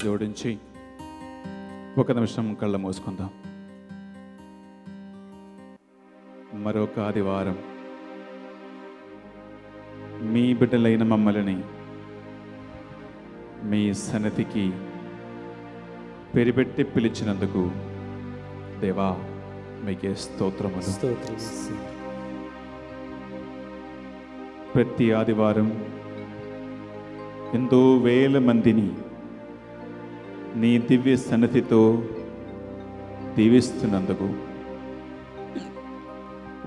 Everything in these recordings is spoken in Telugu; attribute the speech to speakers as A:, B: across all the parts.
A: జోడించి ఒక నిమిషం కళ్ళ మూసుకుందాం. మరొక ఆదివారం మీ బిడ్డలైన మమ్మల్ని మీ సన్నిధికి పెరిపెట్టి పిలిచినందుకు దేవా మీకే స్తోత్రములు. ప్రతి ఆదివారం ఎంతో వేల మందిని నీ దివ్య సన్నిధితో దీవిస్తున్నందుకు,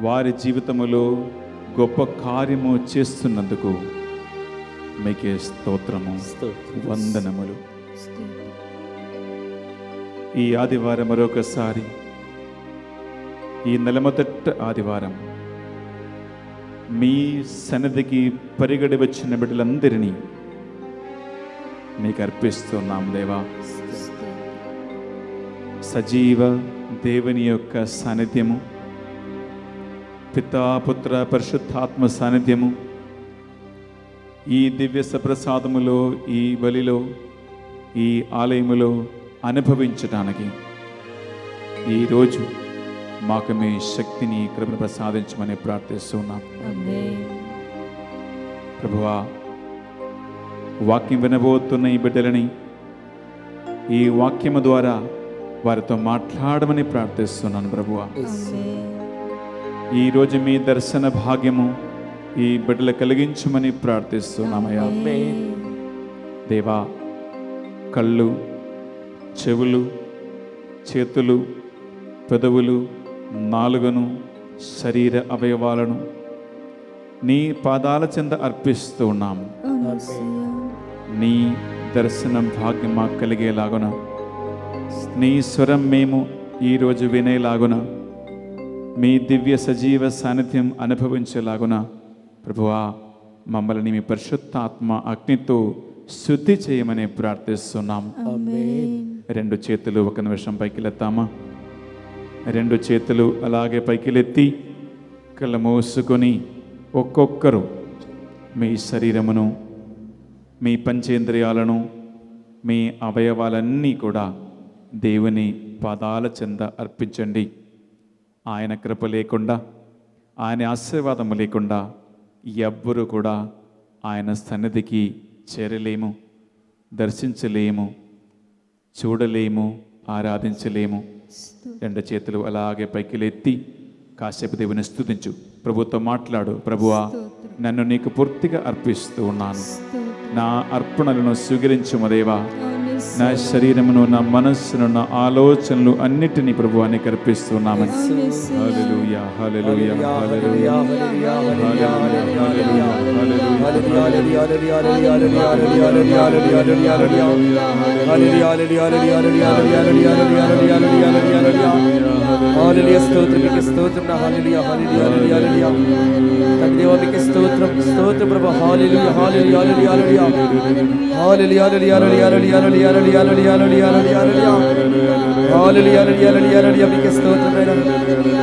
A: వారి జీవితములో గొప్ప కార్యము చేస్తున్నందుకు మీకే స్తోత్రము, వందనములు. ఈ ఆదివారం మరొకసారి, ఈ నెల మొదటి ఆదివారం మీ సన్నిధికి పరిగడి వచ్చిన బిడ్డలందరినీ మీకు అర్పిస్తున్నాం దేవా. సజీవ దేవుని యొక్క సాన్నిధ్యము, పితా పుత్ర పరిశుద్ధాత్మ సాన్నిధ్యము ఈ దివ్య సప్రసాదములో, ఈ బలిలో, ఈ ఆలయములో అనుభవించడానికి ఈరోజు మాకు మీ శక్తిని, కృపను ప్రసాదించమని ప్రార్థిస్తున్నాం. ప్రభువా, వాక్యం వినబోతున్న ఈ బిడ్డలని ఈ వాక్యము ద్వారా వారితో మాట్లాడమని ప్రార్థిస్తున్నాను. ప్రభువా, ఈరోజు మీ దర్శన భాగ్యము ఈ బిడ్డలు కలిగించమని ప్రార్థిస్తున్నామయ్యా. దేవా, కళ్ళు, చెవులు, చేతులు, పెదవులు, నాలుకను, శరీర అవయవాలను నీ పాదాల చెంత అర్పిస్తూ ఉన్నాము. నీ దర్శనం భాగ్యం మాకు కలిగేలాగున, నీ స్వరం మేము ఈరోజు వినేలాగున, మీ దివ్య సజీవ సాన్నిధ్యం అనుభవించేలాగున ప్రభువా మమ్మల్ని మీ పరిశుద్ధాత్మ అగ్నితో శుద్ధి చేయమని ప్రార్థిస్తున్నాము. రెండు చేతులు ఒక నిమిషం పైకి లెత్తామా? రెండు చేతులు అలాగే పైకి లెత్తి కళ్ళు మూసుకొని ఒక్కొక్కరు మీ శరీరమును, మీ పంచేంద్రియాలను, మీ అవయవాలన్నీ కూడా దేవుని పాదాల చెంద అర్పించండి. ఆయన కృప లేకుండా, ఆయన ఆశీర్వాదము లేకుండా ఎవ్వరూ కూడా ఆయన సన్నిధికి చేరలేము, దర్శించలేము, చూడలేము, ఆరాధించలేము. రెండు చేతులు అలాగే పైకి లెత్తి కాసేపు దేవుని స్తుతించు. ప్రభుతో మాట్లాడు. ప్రభువా, నన్ను నీకు పూర్తిగా అర్పిస్తూ ఉన్నాను. నా అర్పణలను స్వీకరించుము దేవా. నా శరీరమును, నా మనస్సును, నా ఆలోచనలు అన్నిటినీ ప్రభువా నీకు అర్పిస్తున్నామని. హల్లెలూయా, హల్లెలూయా, హల్లెలూయా,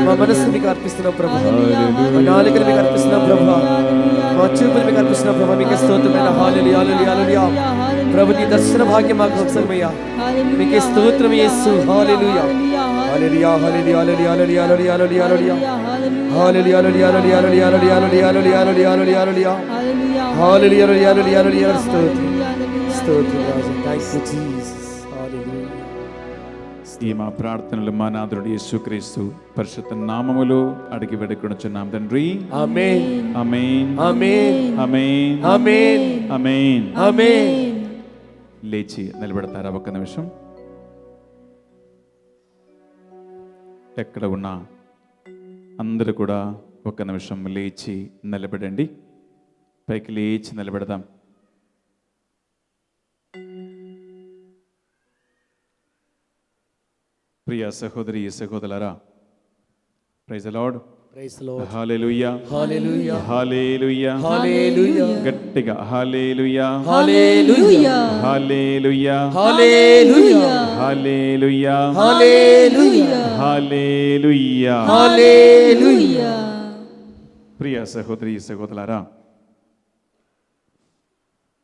B: మా మనస్సు మీకు అర్పిస్తున్నాం ప్రభు, మా నాలుకను మీకు అర్పిస్తున్నాం ప్రభు, మా చూపులు మీకు అర్పిస్తున్నాం ప్రభు. మీకే స్తోత్రమైన హల్లెలూయా, హల్లెలూయా. ప్రభు నీ దర్శన భాగ్యం మాకు అవసరమయ్యా. మీకే స్తోత్రం యేసు. హల్లెలూయా, హల్లెలూయా, హల్లెలూయా, హల్లెలూయా, హల్లెలూయా, హల్లెలూయా, హల్లెలూయా, హల్లెలూయా, హల్లెలూయా, హల్లెలూయా, హల్లెలూయా, హల్లెలూయా, హల్లెలూయా, హల్లెలూయా, హల్లెలూయా, హల్లెలూయా. స్తోత్రం రాజు. Thanks Jesus. హల్లెలూయా.
A: ఈ మా ప్రార్థనలు మా నాథుడు యేసుక్రీస్తు పరిశుద్ధ నామములో అడిగి వేడుకొనుచున్నాం తండ్రి.
B: ఆమేన్,
A: ఆమేన్,
B: ఆమేన్,
A: ఆమేన్,
B: ఆమేన్,
A: ఆమేన్,
B: ఆమేన్.
A: లేచి నిలబడతారా ఒక్క నిమిషం? ఎక్కడ ఉన్నా అందరూ కూడా ఒక్క నిమిషం లేచి నిలబడండి. పైకి లేచి నిలబెడదాం. ప్రియ సహోదరి సహోదరులారా, praise the Lord.
B: Praise the Lord.
A: హల్లెలూయా,
B: హల్లెలూయా,
A: హల్లెలూయా,
B: హల్లెలూయా.
A: గట్టిగా హల్లెలూయా,
B: హల్లెలూయా,
A: హల్లెలూయా,
B: హల్లెలూయా,
A: హల్లెలూయా,
B: హల్లెలూయా,
A: హల్లెలూయా,
B: హల్లెలూయా.
A: ప్రియ సహోదరి సహోదరులారా,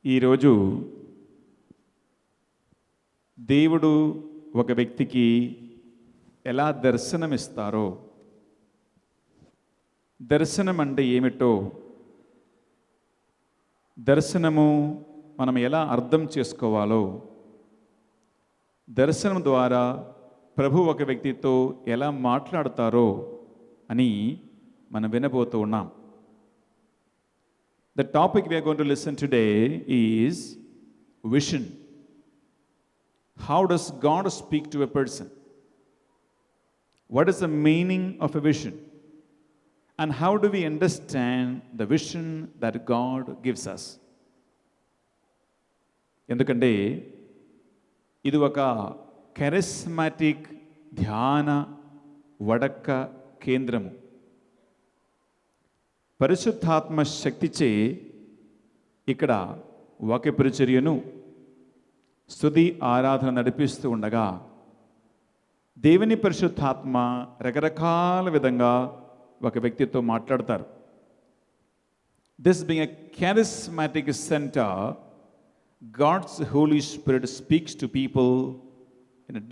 A: ఈరోజు దేవుడు ఒక వ్యక్తికి ఎలా దర్శనమిస్తారో, దర్శనం అంటే ఏమిటో, దర్శనము మనం ఎలా అర్థం చేసుకోవాలో, దర్శనం ద్వారా ప్రభు ఒక వ్యక్తితో ఎలా మాట్లాడతారో అని మనం వినబోతూ ఉన్నాం. The topic we are going to listen today is vision. How does God speak to a person? What is the meaning of a vision? And how do we understand the vision that God gives us? ఎందుకంటే ఇది ఒక కెరిస్మాటిక్ ధ్యాన వడక్క కేంద్రము. పరిశుద్ధాత్మ శక్తిచే ఇక్కడ వాక్య పరిచర్యను, స్తుతి ఆరాధన నడిపిస్తూ ఉండగా దేవుని పరిశుద్ధాత్మ రకరకాల విధంగా ఒక వ్యక్తితో మాట్లాడతారు. This being a charismatic center, God's Holy Spirit speaks to people in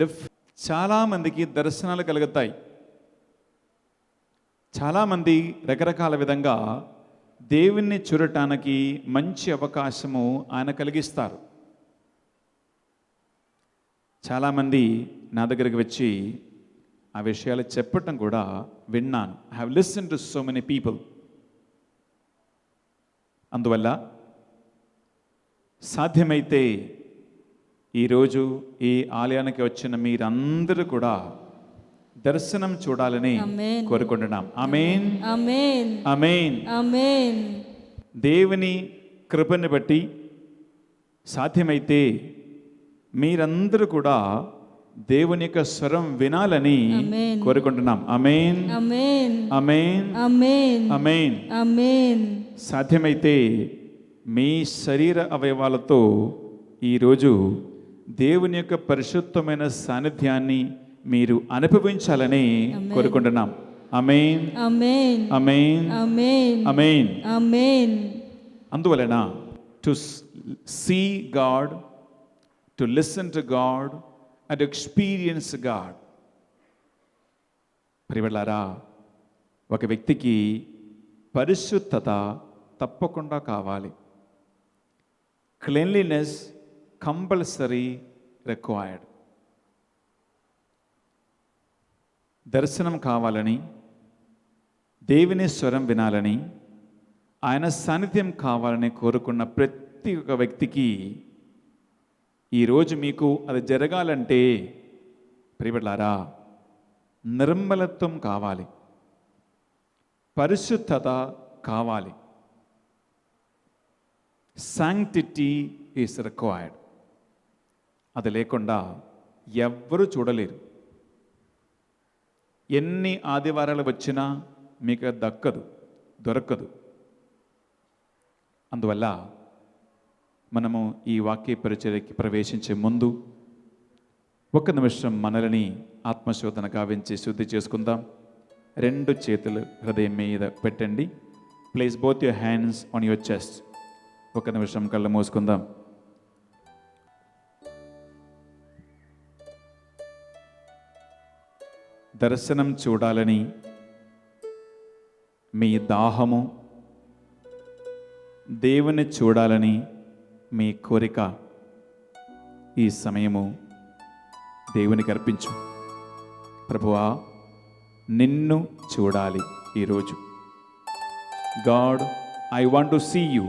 A: చాలామందికి దర్శనాలు కలుగుతాయి. చాలామంది రకరకాల విధంగా దేవుణ్ణి చూడటానికి మంచి అవకాశము ఆయన కలిగిస్తారు. చాలామంది నా దగ్గరికి వచ్చి ఆ విషయాలు చెప్పటం కూడా విన్నాను. I have listen to so many people. అందువల్ల సాధ్యమైతే ఈరోజు ఈ ఆలయానికి వచ్చిన మీరందరూ కూడా దర్శనం చూడాలని కోరుకుంటున్నాం. ఆమేన్,
C: ఆమేన్,
A: ఆమేన్,
C: ఆమేన్.
A: దేవుని కృపను బట్టి సాధ్యమైతే మీరందరూ కూడా దేవుని యొక్క స్వరం వినాలని కోరుకుంటున్నాం. ఆమేన్,
C: ఆమేన్,
A: ఆమేన్,
C: ఆమేన్,
A: ఆమేన్.
C: ఆమేన్.
A: సాధ్యమైతే మీ శరీర అవయవాలతో ఈరోజు దేవుని యొక్క పరిశుద్ధమైన సాన్నిధ్యాన్ని మీరు అనుభవించాలని కోరుకుంటున్నాం. ఆమేన్,
C: ఆమేన్,
A: ఆమేన్,
C: ఆమేన్,
A: ఆమేన్,
C: ఆమేన్.
A: అందువలన to see God, to listen to God and experience God. ప్రియలారా, ఒక వ్యక్తికి పరిశుద్ధత తప్పకుండా కావాలి. Cleanliness compulsory required. దర్శనం కావాలని, దేవుని స్వరం వినాలని, ఆయన సాన్నిధ్యం కావాలని కోరుకున్న ప్రతి ఒక్క వ్యక్తికి ఈరోజు మీకు అది జరగాలంటే ప్రియలారా, నిర్మలత్వం కావాలి, పరిశుద్ధత కావాలి. Sanctity is required. అది లేకుండా ఎవ్వరూ చూడలేరు. ఎన్ని ఆదివారాలు వచ్చినా మీకు దొరకదు. అందువల్ల మనము ఈ వాక్య పరిచర్యకి ప్రవేశించే ముందు ఒక నిమిషం మనల్ని ఆత్మశోధన గావించి శుద్ధి చేసుకుందాం. 2 చేతులు హృదయం మీద పెట్టండి. Place both your hands on your chest. ఒక నిమిషం కళ్ళు మూసుకుందాం. దర్శనం చూడాలని మీ దాహము, దేవుని చూడాలని మీ కోరిక ఈ సమయము దేవునికి అర్పించు. ప్రభువా, నిన్ను చూడాలి ఈరోజు. God, I want to see you.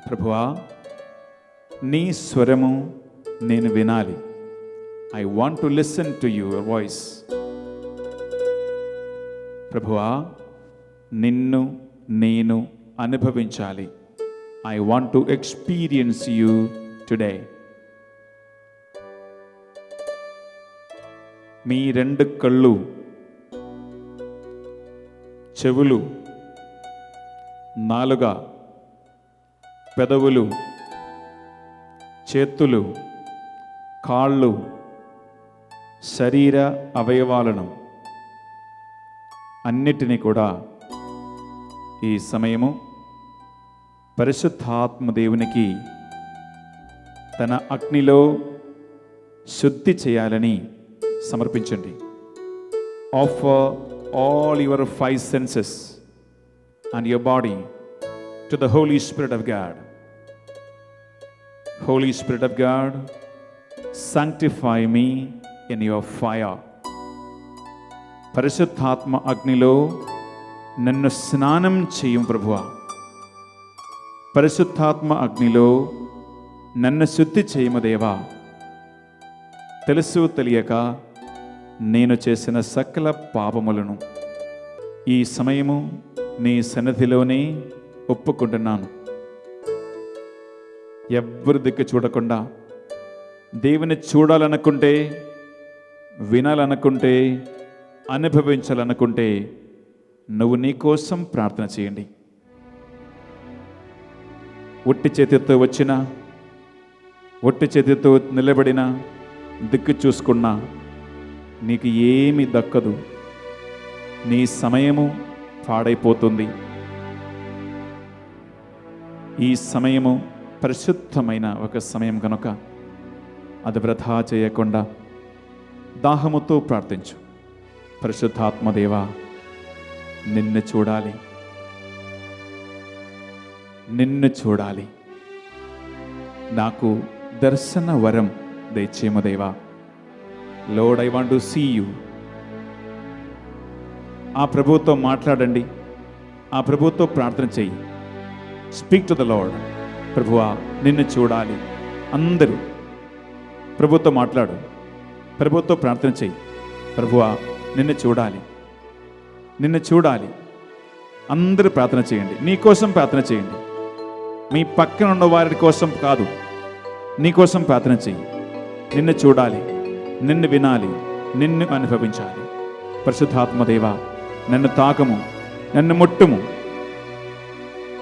A: ప్రభువా, నీ స్వరము నేను వినాలి. I want to listen to your voice. ప్రభువా, నిన్ను నేను అనుభవించాలి. I want to experience you today. మీ 2 కళ్ళు, చెవులు, నాలుక, పెదవులు, చేతులు, కాళ్ళు, శరీర అవయవాలను అన్నిటినీ కూడా ఈ సమయము పరిశుద్ధాత్మ దేవునికి తన అగ్నిలో శుద్ధి చేయాలని సమర్పించండి. Offer all your 5 senses and your body to the Holy Spirit of God. Holy Spirit of God, sanctify me in your fire. పరిశుద్ధాత్మ అగ్నిలో నన్ను స్నానం చేయు ప్రభువా. పరిశుద్ధాత్మ అగ్నిలో నన్ను శుద్ధి చేయము దేవా. తెలుసు తెలియక నేను చేసిన సకల పాపములను ఈ సమయము నీ సన్నిధిలోనే ఒప్పుకుంటున్నాను. ఎవ్వరి దిక్కు చూడకుండా దేవుని చూడాలనుకుంటే, వినాలనుకుంటే, అనుభవించాలనుకుంటే నువ్వు నీ కోసం ప్రార్థన చేయండి. ఒట్టి చేతితో వచ్చిన, ఒట్టి చేతితో నిలబడిన, దిక్కు చూసుకున్నా నీకు ఏమీ దక్కదు. నీ సమయము పాడైపోతుంది. ఈ సమయము పరిశుద్ధమైన ఒక సమయం కనుక అది వృధా చేయకుండా దాహముతో ప్రార్థించు. పరిశుద్ధాత్మదేవా, నిన్ను చూడాలి, నిన్ను చూడాలి. నాకు దర్శన వరం దయచేయము దేవా. Lord, I want to see you. ఆ ప్రభువుతో మాట్లాడండి. ఆ ప్రభువుతో ప్రార్థన చెయ్యి. Speak to the lord. ప్రభువా, నిన్ను చూడాలి. అందరూ ప్రభువుతో మాట్లాడు. ప్రభువుతో ప్రార్థన చెయ్యి. ప్రభువా, నిన్ను చూడాలి, నిన్ను చూడాలి. అందరూ ప్రార్థన చేయండి. నీ కోసం ప్రార్థన చేయండి. మీ పక్కన ఉన్న వారి కోసం కాదు, నీ కోసం ప్రార్థన చెయ్యి. నిన్ను చూడాలి, నిన్ను వినాలి, నిన్ను అనుభవించాలి. పరిశుద్ధాత్మదేవా, నన్ను తాకము, నన్ను ముట్టుము.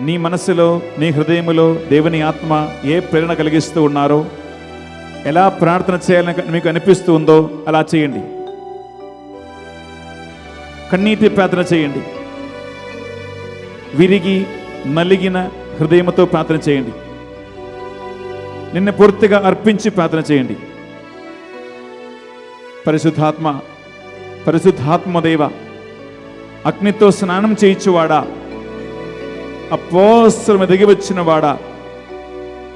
A: నీ మనస్సులో, నీ హృదయములో దేవుని ఆత్మ ఏ ప్రేరణ కలిగిస్తూ ఉన్నారో, ఎలా ప్రార్థన చేయాలని మీకు అనిపిస్తూ ఉందో అలా చేయండి. కన్నీటి ప్రార్థన చేయండి. విరిగి నలిగిన హృదయముతో ప్రార్థన చేయండి. నిన్ను పూర్తిగా అర్పించి ప్రార్థన చేయండి. పరిశుద్ధాత్మ, పరిశుద్ధాత్మదేవ, అగ్నితో స్నానం చేయించువాడా, అపోస్తలులను దిగి వచ్చిన వాడా,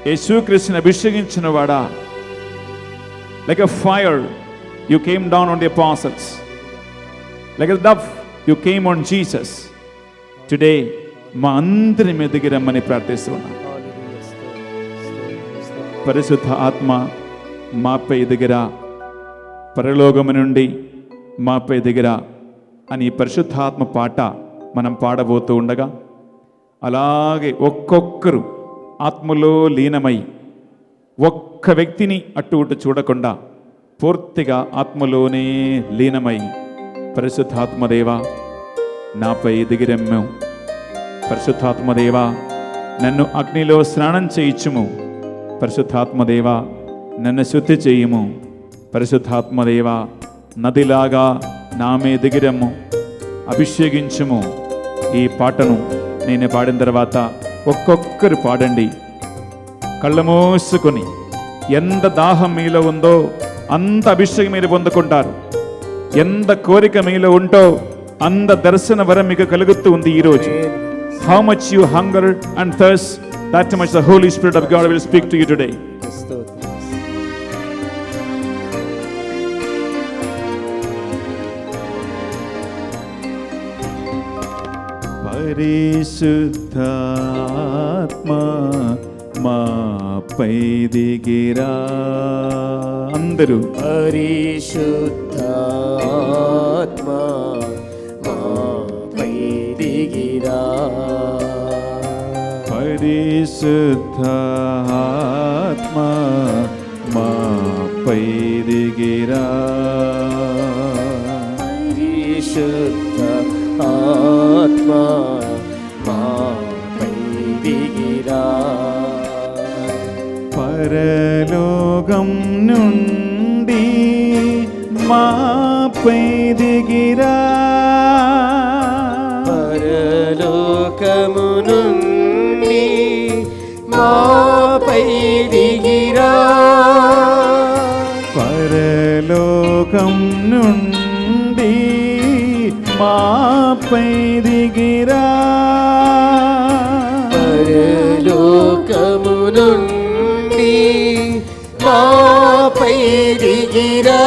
A: యేసుక్రీస్తుని అభిషేకించిన వాడా, like a fire you came down on the apostles, like a dove you came on Jesus. Today మా అందరి మీద దిగి రమ్మని ప్రార్థిస్తున్నాను. పరిశుద్ధ ఆత్మ మాపై దిగిరా, పరలోకము నుండి మాపై దిగిరా అని పరిశుద్ధాత్మ పాట మనం పాడబోతూ ఉండగా, అలాగే ఒక్కొక్కరు ఆత్మలో లీనమై ఒక్క వ్యక్తిని అటు ఇటు చూడకుండా పూర్తిగా ఆత్మలోనే లీనమై, పరిశుద్ధాత్మదేవా నాపై దిగిరమ్ము. పరిశుద్ధాత్మదేవా, నన్ను అగ్నిలో స్నానం చేయించుము. పరిశుద్ధాత్మదేవా, నన్ను శుద్ధి చేయుము. పరిశుద్ధాత్మదేవా, నదిలాగా నామే దిగిరమ్ము, అభిషేకించుము. ఈ పాటను నేను పాడిన తర్వాత ఒక్కొక్కరు పాడండి. కళ్ళ మూసుకొని ఎంత దాహం మీలో ఉందో అంత అభిషేకం మీరు పొందుకుంటారు. ఎంత కోరిక మీలో ఉంటో అంత దర్శన వరం మీకు కలుగుతూ ఉంది ఈరోజు. How much you hunger and thirst, that much the Holy Spirit of God will speak to you today. పరిశుద్ధాత్మ మాపై దిగిరా. అందరూ
B: పరిశుద్ధాత్మ మాపై దిగిరా.
A: పరిశుద్ధాత్మ మాపై దిగిరా.
B: పరిశుద్ధ ఆత్మ మాపై దిగిరా.
A: పరలోకం నుండి మాపై దిగిరా.
B: పరలోకము నుండి మాపై దిగిరా.
A: పరలోకం నుండి మాపై దిగిరా,
B: పరలోకము నుండి మాపై దిగిరా,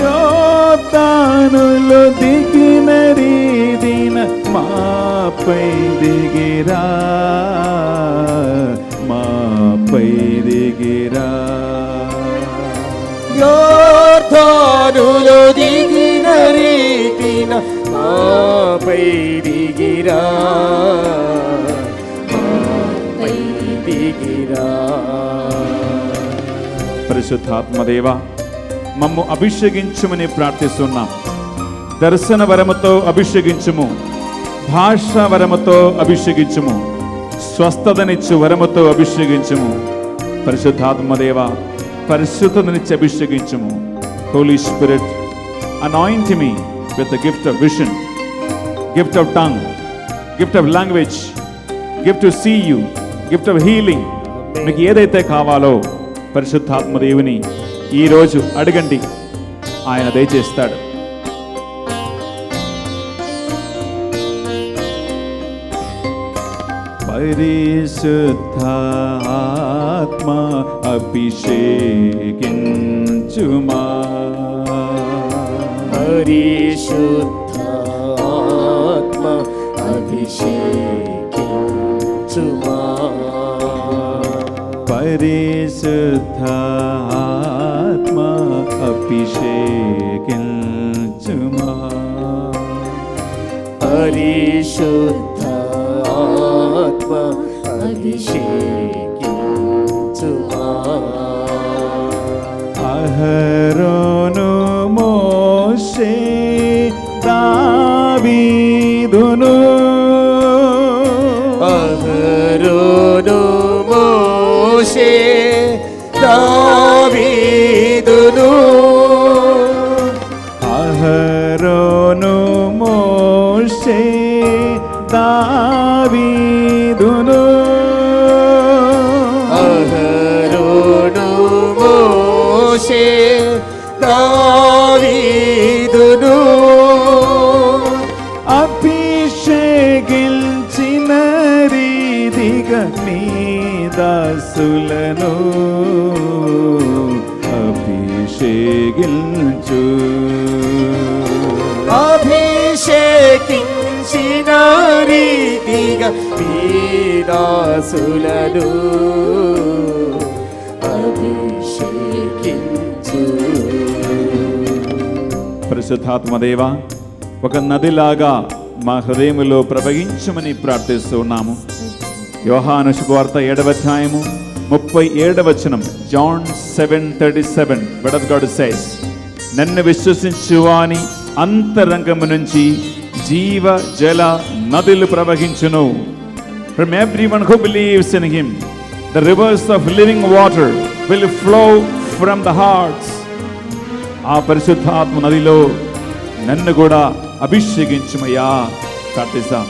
A: యోర్దానులో దిగిన రీతిన మాపై దిగిరా, మాపై దిగిరా,
B: యోర్దానులో దిగిన రీతిన మాపై దిగిరా, మాపై దిగిరా.
A: పరిశుద్ధాత్మదేవా, మమ్ము అభిషేకించుమని ప్రార్థిస్తున్నాం. దర్శన వరముతో అభిషేకించుము, భాషా వరముతో అభిషేకించుము, స్వస్థతనిచ్చు వరముతో అభిషేకించుము. పరిశుద్ధాత్మదేవా, పరిశుద్ధతనిచ్చి అభిషేకించుము. Holy Spirit, anoint me with the gift of vision, gift of tongue, gift of language, gift to see you, gift of healing. మీకు ఏదైతే కావాలో పరిశుద్ధాత్మదేవుని ఈరోజు అడగండి, ఆయన దయచేస్తాడు. పరిశుద్ధాత్మ అభిషేకించుమా,
B: పరిశుద్ధాత్మ అభిషేకించుమా,
A: పరిశుద్ధాత్మ అభిషేకించుమా,
B: పరిశుద్ధాత్మ అభిషేకించుమా.
A: అహరోను మోషే దావీదును,
B: అహరోను మోషే దావీదును,
A: అహరోను మోషే దావీదును,
B: అహరోను మోషే దావీదును,
A: అభిషేకించిన రీతిగా నీ దాసులను అభిషేకించు,
B: అభిషేకించిన రీతిగా నీ దాసులను అభిషేకించు.
A: పరిశుద్ధాత్మదేవా, ఒక నదిలాగా మా హృదయములో ప్రవహించమని ప్రార్థిస్తున్నాము. యోహాను శుభవార్త 7వ అధ్యాయము 37వ వచనం, John 7:37, word of God says, నన్ను విశ్వసించువాని అంతరంగము నుంచి జీవ జల నదులు ప్రవహించును. From everyone who believes in him, the rivers of living water will flow from the hearts. ఆ పరిశుద్ధాత్మ నదిలో నన్ను కూడా అభిషేకించుమయ్యా ప్రార్థిస్తాం.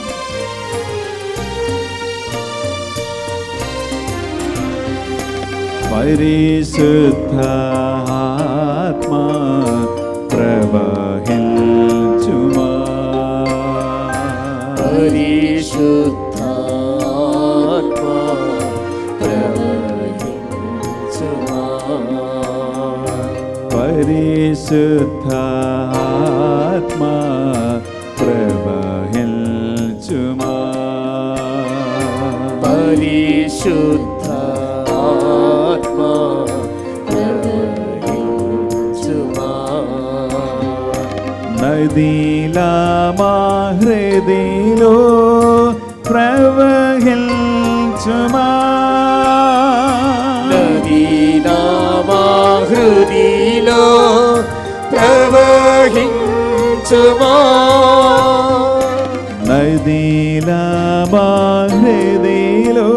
A: పరిశుద్ధాత్మ ప్రవహించుమా,
B: పరిశుద్ధాత్మ ప్రవహించుమా,
A: పరిశుద్ధాత్మ ప్రవహించుమా,
B: పరిశుద్ధాత్మ ప్రవహించుమా.
A: నదిలా మా హృదయలో ప్రవహించుమా,
B: నదీనా మా హృదిలో ప్రవహించుమా,
A: నదిలా మా హృదయలో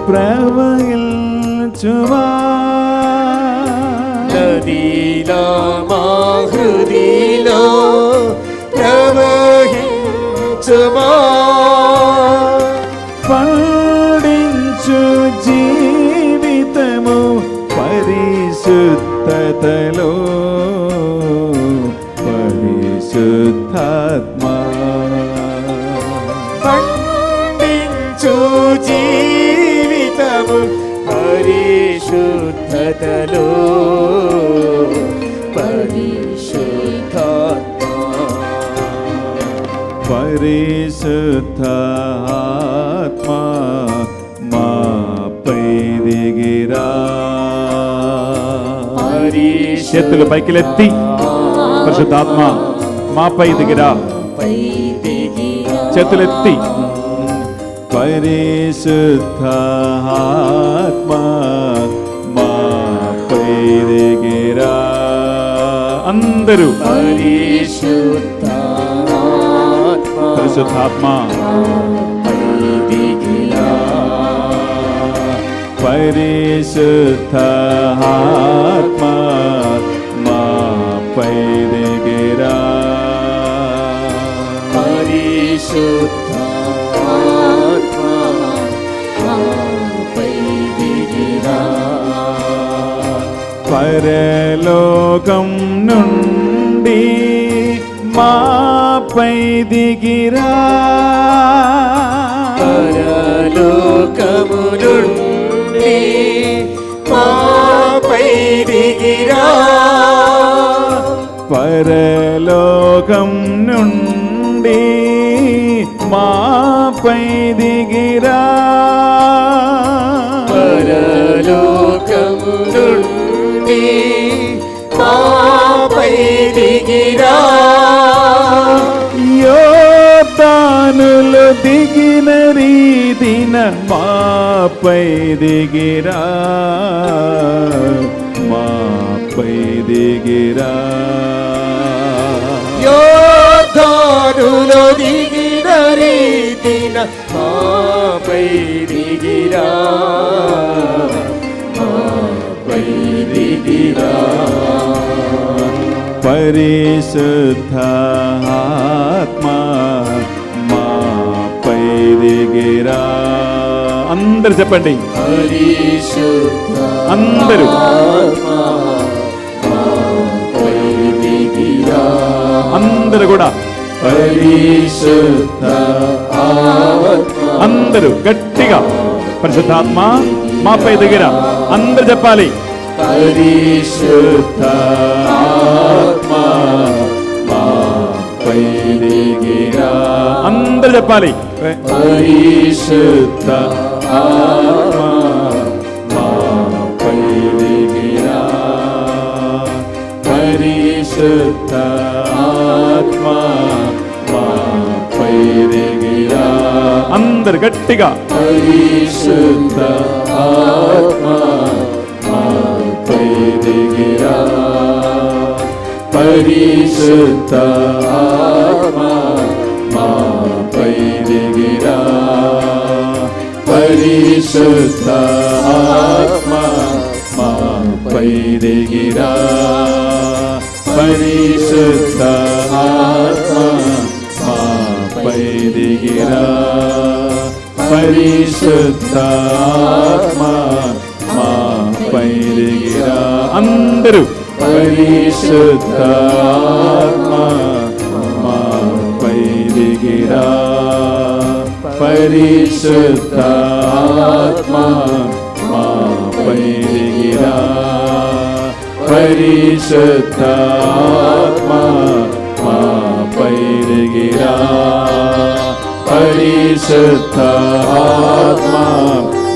A: ప్రవహించుమా,
B: నదీనా మా హృదిలో ప్రవహించుమా,
A: పండించు జీవితము పరి పరిశుద్ధతలో పరిశుద్ధాత్మా
D: పండించు జీవితము పరిశుద్ధతలో
A: పరిశుద్ధాత్మా మాపై దిగిరా. చేతులు పైకిలెత్తి పరిశుద్ధాత్మ మాపై దిగిరా. చేతులెత్తి పరిశుద్ధాత్మ మాపై దిగిరా. అందరూ పరిశుద్ధాత్మ పరిశుద్ధాత్మ మాపై దిగిరా. పరలోకం నుండి మాపై దిగిరా.
D: పరలోకము నుండి మాపై దిగిరా.
A: పరలోకం నుండి మాపై దిగిరా.
D: పరలోకము నుండి మాపై దిగిరా.
A: యోర్దానులు దిగిన రీతిన మాపై దిగిరా. మాపై దిగిరా.
D: యోర్దానులు దిగిన రీతిన మాపై దిగిరా. మాపై దిగిరా.
A: పరిశుద్ధాత్మ మాపై దిగిరా. అందరు చెప్పండి. అందరూ అందరూ కూడా అందరూ గట్టిగా పరిశుద్ధాత్మ మాపై దిగిరా. అందరు చెప్పాలి. పరిశుద్ధాత్మ మాపై దిగిరా. అందరు చెప్పాలి. పరిశుద్ధాత్మ మాపై దిగిరా. పరిశుద్ధాత్మ మాపై దిగిరా. అందరు గట్టిగా పరిశుద్ధాత్మ మాపై దిగిరా. పరిశుద్ధాత్మ మాపై దిగిరా. పరిశుద్ధాత్మ మాపై దిగిరా. పరిశుద్ధాత్మ మాపై దిగిరా. పరిశుద్ధాత్మ మాపై దిగిరా. అందరూ పరిశుద్ధాత్మ మాపై దిగిరా. పరిశుద్ధాత్మ మాపై దిగిరా. పరిశుద్ధాత్మ మాపై దిగిరా. పరిశుద్ధాత్మ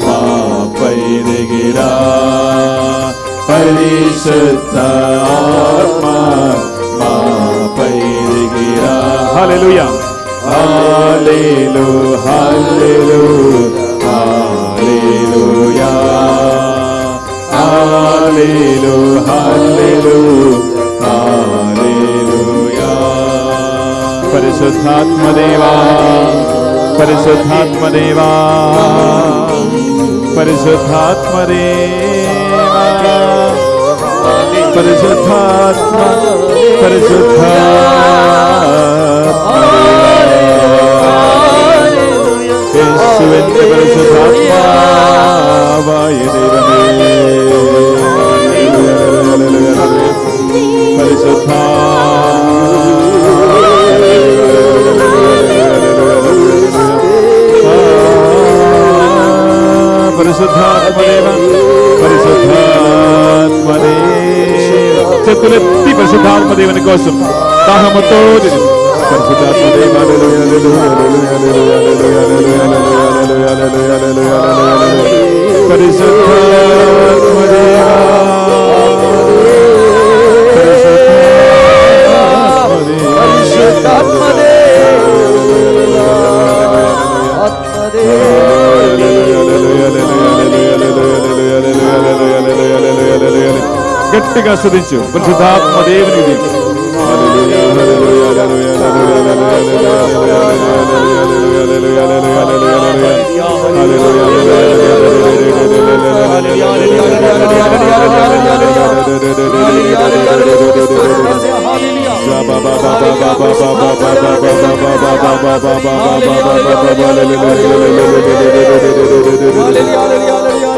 A: మాపై దిగిరా. పరిశుద్ధాత్మ మాపై దిగిరా. హల్లెలూయా. హల్లెలూయా. హల్లెలూయా. హల్లెలూయా. హల్లెలూయా. హల్లెలూయా. హల్లెలూయా. పరిశుద్ధాత్మదేవా, పరిశుద్ధాత్మదేవా, పరిశుద్ధాత్మదేవా, పరిశుద్ధాత్మ, యేసువెందు పరిశుద్ధాత్మ వాయుదేవమే. చేతులెత్తి పరిశుద్ధాత్మ దేవుని కోసం దాహముతో పరిశుద్ధాత్మ గట్టిగా స్తుతించు పరిశుద్ధాత్మ దేవునికి.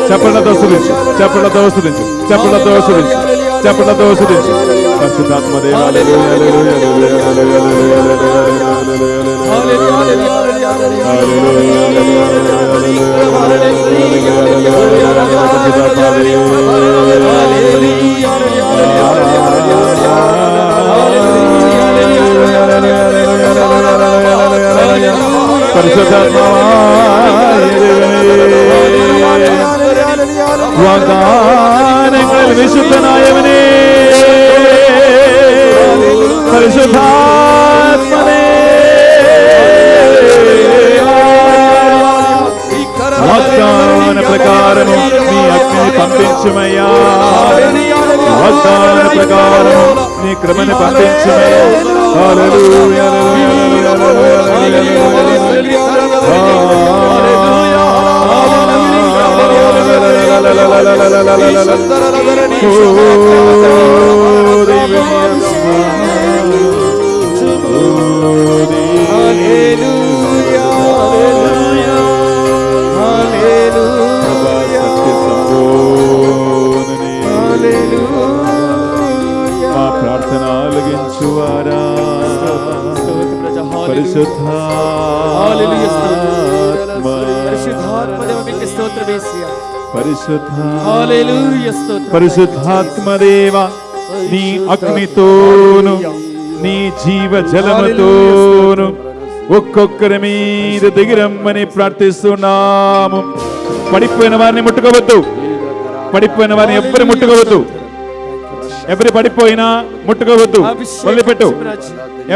A: చెప్పలతో స్తుతించు, చెప్పలతో స్తుతించు, చెప్పలతో స్తుతించు, చెప్పలతో స్తుతించు పరిశుద్ధాత్మ దేవుని. വാഗ്ദാനങ്ങളിൽ വിശുദ്ധനായവനെ പരിശുദ്ധാത്മനേ వాగ్దాన ప్రకారము నీ అగ్ని పంపించుమయ్యా, వాగ్దాన ప్రకారము నీ కృపని పంపించుమయ్యా. హల్లెలూయా మా ప్రార్థన ఆలకించువారా పరిశుద్ధాత్మదేవ నీ అగ్నితోను నీ జీవ జలముతోను ఒక్కొక్కరి మీద దిగిరమ్మని ప్రార్థిస్తున్నాము. పడిపోయిన వారిని ముట్టుకోవద్దు, పడిపోయిన వారిని ఎవ్వరు ముట్టుకోవద్దు, ఎవరి పడిపోయినా ముట్టుకోవద్దు, వదిలిపెట్టు.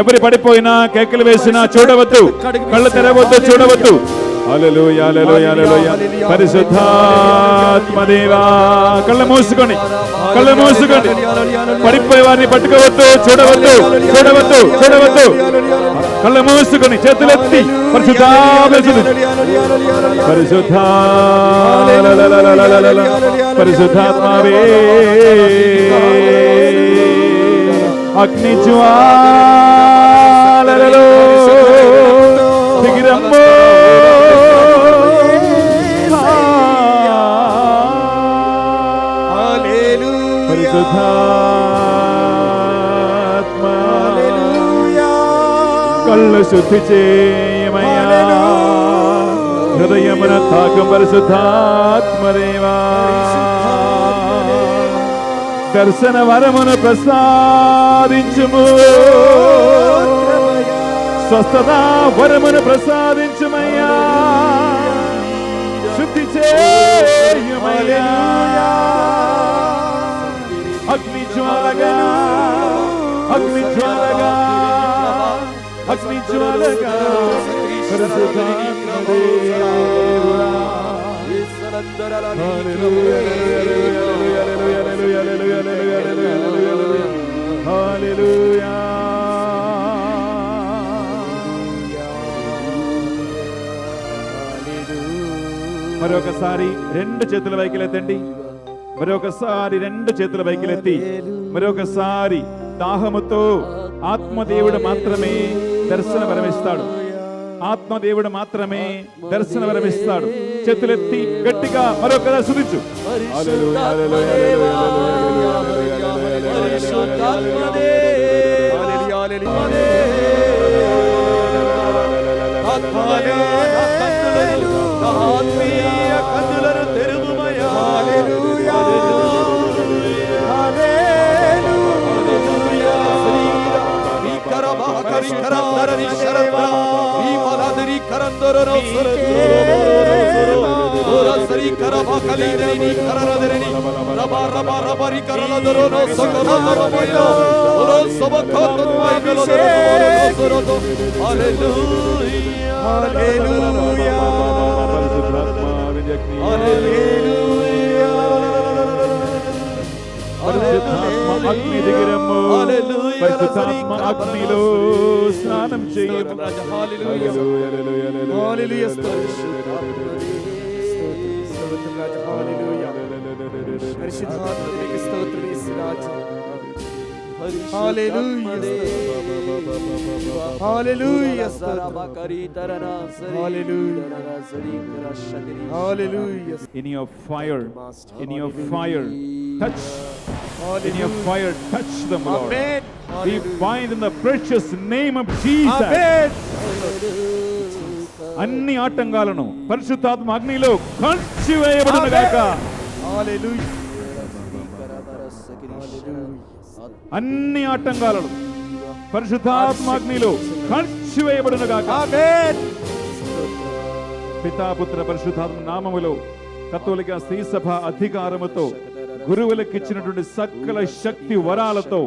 A: ఎవరి పడిపోయినా కేకలు వేసినా చూడవద్దు, కళ్ళు తెరవద్దు, చూడవద్దు. హల్లెలూయా హల్లెలూయా హల్లెలూయా. పరిశుద్ధాత్మదేవా కళ్ళు మూసుకొని, కళ్ళు మూసుకొని పడిపోయే వారిని పట్టుకోవద్దు, చూడవద్దు, చూడవద్దు, చూడవద్దు. కళ్ళు మూసుకొని చేతులెత్తి పరిశుద్ధాత్మవే అగ్ని జ్వాలలలో దిగిరమ్మో. పరిశుద్ధాత్మ కళ్ళు శుద్ధి చేయమయ్యా, హృదయమున తాకం పరిశుద్ధాత్మదేవా. దర్శన వరమును ప్రసాదించుము, స్వస్థత వరమును ప్రసాదించుమయ్యా, శుద్ధి చేయుమయ్యా. అగ్ని జ్వాలగా, అగ్ని జ్వాలగా, అగ్ని జ్వాలగా మరొకసారి రెండు చేతుల వైకిలెత్తండి, మరొకసారి రెండు చేతుల వైకిలెత్తి మరొకసారి దాహముతో ఆత్మదేవుడు మాత్రమే దర్శన వరమిస్తాడు, ఆత్మదేవుడు మాత్రమే దర్శన వరమిస్తాడు. చేతులెత్తి గట్టిగా మరొకసారి స్తుతించు.
B: ri karaba kalideni kararadeni raba raba raba ri karaladoro no sokorodoro moyo oro sobakoto moyo hallelujah hallelujah
A: పరిశుద్ధాత్మ అగ్ని దిగిరమ్ము, పరిశుద్ధాత్మ అగ్నిలో స్నానం చేయము.
B: హల్లెలూయా పరిశుద్ధాత్మకి స్తోత్రం యేసురాజా హల్లెలూయా హల్లెలూయా హల్లెలూయా
A: In your fire, in your fire, touch. In your fire, touch them, Lord.
B: Amen.
A: We bind in the precious name of Jesus.
B: Amen.
A: అన్ని ఆటంకాలను పరిశుద్ధాత్మ అగ్నిలో కాల్చివేయబడును గాక.
B: హల్లెలూయా
A: అన్ని ఆటంకాలను పరిశుద్ధాత్మ అగ్నిలో కాల్చివేయబడును గాక.
B: ఆమేన్.
A: పితా పుత్ర పరిశుద్ధాత్మ నామములో కథోలిక శ్రీ సభ అధికారముతో గురువులకు ఇచ్చినటువంటి సకల శక్తి వరాలతో,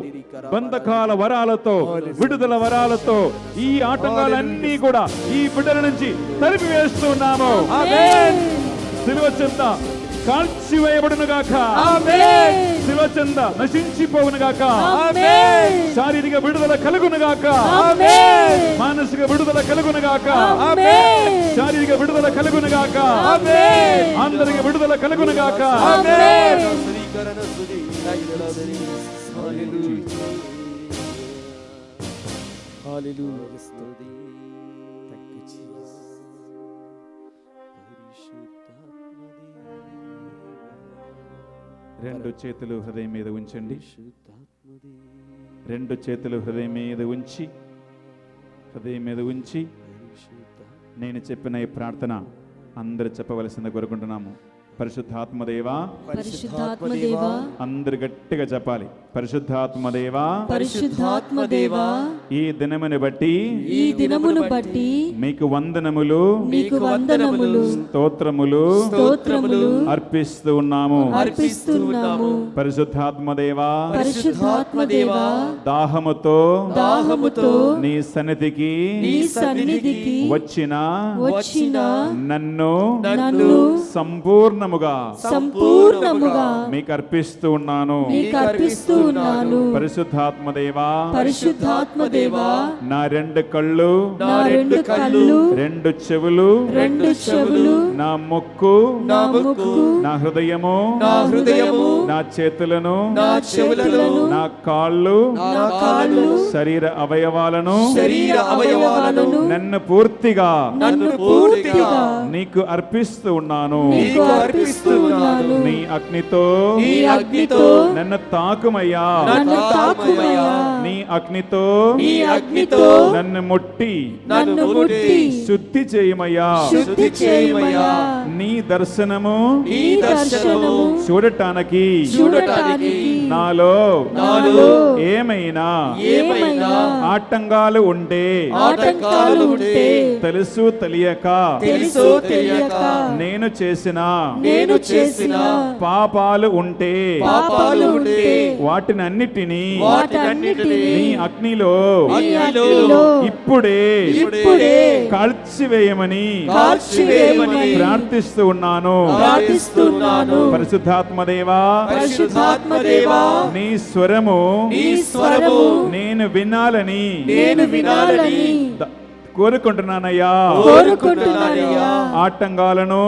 A: బంధకాల వరాలతో, విడుదల వరాలతో ఈ ఆటంకాలన్నీ కూడా ఈ బిడ్డల నుంచి తరిమివేస్తున్నాము.
B: ఆమేన్.
A: శిలువ చెంత కాల్చివేయబడును గాక.
B: ఆమేన్.
A: శిలువ చెంత నశించిపోవును గాక.
C: ఆమేన్.
A: శారీరక విడుదల కలుగును గాక.
C: ఆమేన్.
A: మానసిక విడుదల కలుగును గాక.
C: ఆమేన్.
A: శారీరక విడుదల కలుగును గాక.
B: ఆమేన్.
A: అందరికి విడుదల కలుగును గాక.
C: ఆమేన్.
B: హల్లెలూయా స్తుతి. Thank you, Jesus.
A: రెండు చేతులు హృదయం మీద ఉంచండి. రెండు చేతులు హృదయం మీద ఉంచి నేను చెప్పిన ఈ ప్రార్థన అందరూ చెప్పవలసింది కోరుకుంటున్నాము. పరిశుద్ధాత్మదేవా,
C: పరిశుద్ధాత్మదేవా,
A: అందరు గట్టిగా చెప్పాలి. పరిశుద్ధాత్మదేవా,
C: పరిశుద్ధాత్మదేవా,
A: ఈ దినమును బట్టి
C: ఈ దినమును బట్టి
A: మీకు వందనములు,
C: మీకు వందనములు,
A: స్తోత్రములు
C: స్తోత్రములు
A: అర్పిస్తూ ఉన్నాము.
C: అర్పిస్తున్నాము.
A: పరిశుద్ధాత్మదేవా,
C: పరిశుద్ధాత్మదేవా,
A: దాహముతో నీ సన్నిధికి వచ్చిన నన్ను సంపూర్ణముగా మీకు అర్పిస్తూ ఉన్నాను. పరిశుద్ధాత్మదేవా, నా రెండు కళ్ళు, రెండు చెవులు, నా ముక్కు, నా హృదయము, నా చేతులను, నా కాళ్ళు, శరీర అవయవాలను నన్ను పూర్తిగా నీకు అర్పిస్తూ ఉన్నాను. నీ అగ్నితో నన్ను తాకుమయ్యా. నీ అగ్నితో నన్ను ముట్టి శుద్ధి చేయమయ్యా. నీ దర్శనము చూడటానికి నాలో ఏమైనా ఆటంకాలు ఉంటే తెలుసు తెలియక నేను చేసిన పాపాలు ఉంటే వాటినన్నిటినీ నీ అగ్నిలో ఇప్పుడే కాల్చివేయమని ప్రార్థిస్తూ ఉన్నాను. పరిశుద్ధాత్మదేవా, నీ స్వరము నేను వినాలని కోరుకుంటున్నానయ్యా. ఆటంకాలను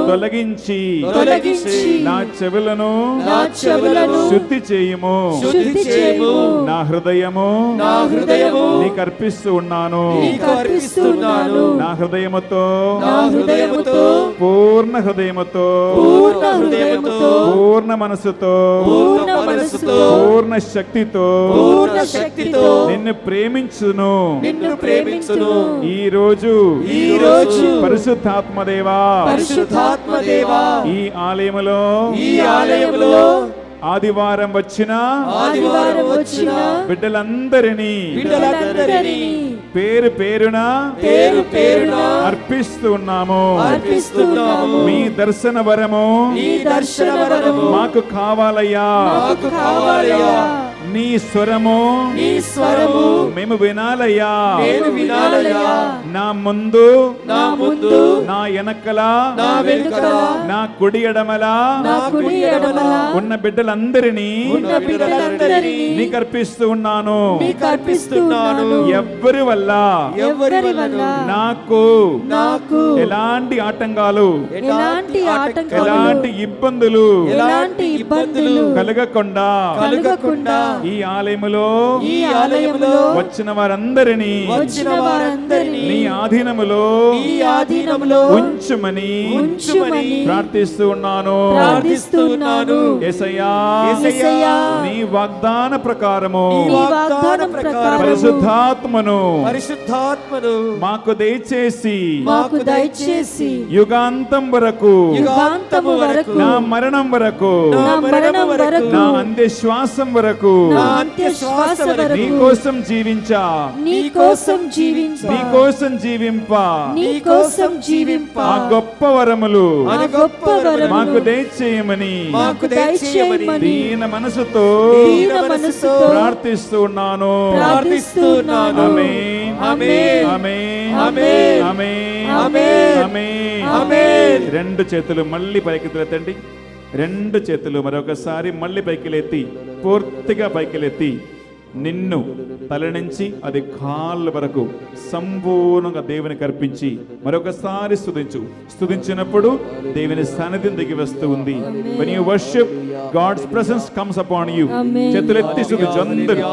A: తొలగించి నా చెవులను శుద్ధి చేయుము. నా హృదయము నీకు అర్పిస్తూ ఉన్నాను. నా హృదయముతో, పూర్ణ హృదయముతో, పూర్ణ మనసుతో, పూర్ణ శక్తితో నిన్ను ప్రేమించును. ఈ రోజు పరిశుద్ధాత్మదేవా, ఈ ఆలయములో ఆదివారం వచ్చిన బిడ్డలందరినీ పేరు పేరున
D: పేరు పేరున
A: అర్పిస్తూ ఉన్నాము.
D: అర్పిస్తున్నాము.
A: మీ దర్శన వరము
D: నీ దర్శన వరము
A: మాకు కావాలయ్యా.
D: మాకు కావాలయ్యా.
A: నీ స్వరము
D: నీ స్వరము
A: మేము వినాలయ్యా.
D: నేను వినాలయ్యా.
A: నా ముందు
D: నా ముందు
A: నా వెనకల
D: నా వెనుకల
A: నా కుడి ఎడమల
D: నా కుడి ఎడమల
A: ఉన్న బిడ్డలందరినీ
D: ఉన్న బిడ్డలందరినీ
A: నీకు అర్పిస్తూ ఉన్నాను.
D: నీకు అర్పిస్తున్నాను.
A: ఎవ్వరి వల్ల
D: ఎవరి వలన
A: నాకు
D: నాకు
A: ఎలాంటి ఆటంకాలు
C: ఎలాంటి ఆటంకాలు
A: ఎలాంటి ఇబ్బందులు
C: ఎలాంటి ఇబ్బందులు
A: కలగకుండా
D: కలుగకుండా
A: ఈ ఆలయములో
D: ఈ ఆలయములో
A: వచ్చిన వారందరినీ
D: వచ్చిన వారందరినీ
A: నీ ఆధీనములో
D: ఈ ఆధీనములో
A: ఉంచుమని
D: ఉంచుమని
A: ప్రార్థిస్తూ ఉన్నాను.
C: ప్రార్థిస్తున్నాను.
A: యేసయ్యా,
C: యేసయ్యా,
A: నీ వాగ్దాన ప్రకారము
D: నీ వాగ్దానం ప్రకారం
A: పరిశుద్ధాత్మను
D: పరిశుద్ధాత్మను
A: మాకు దయచేసి
C: మాకు దయచేసి
A: యుగాంతం వరకు
C: యుగాంతము వరకు
A: నా మరణం వరకు
C: నా మరణం వరకు
A: నా అంత్యశ్వాసం వరకు
C: నా అంత్యశ్వాస
A: నీ
C: వరకు
A: కోసం జీవించా,
C: నీ కోసం జీవించ
A: నీ కోసం జీవింప
C: నీ కోసం జీవింప
A: ఆ గొప్ప వరములు
C: ఆ గొప్ప వరములు
A: మాకు దయచేయమని
D: మాకు దయచేయమని
A: దీన మనసుతో
C: దీన మనసుతో
A: ప్రార్థిస్తూ ఉన్నాను.
C: ప్రార్థిస్తున్నాను.
A: ఆమేన్,
D: ఆమేన్,
A: ఆమేన్,
D: ఆమేన్,
A: ఆమేన్,
D: ఆమేన్,
A: ఆమేన్.
D: ఆమేన్.
A: రెండు చేతులు మళ్ళీ పైకి ఎత్తండి. రెండు చేతులు మరొకసారి మళ్ళీ పైకి లేతి, పూర్తిగా పైకి లేతి నిన్ను తల నుంచి అది కాళ్ళ వరకు సంపూర్ణంగా దేవునికి అర్పించి మరొకసారి స్తుతించినప్పుడు దేవుని సన్నిధిని దిగి వస్తూ ఉంది. when you worship, God's presence comes upon you.
C: Amen.
A: చేతులెత్తి స్తుతించు అందరూ.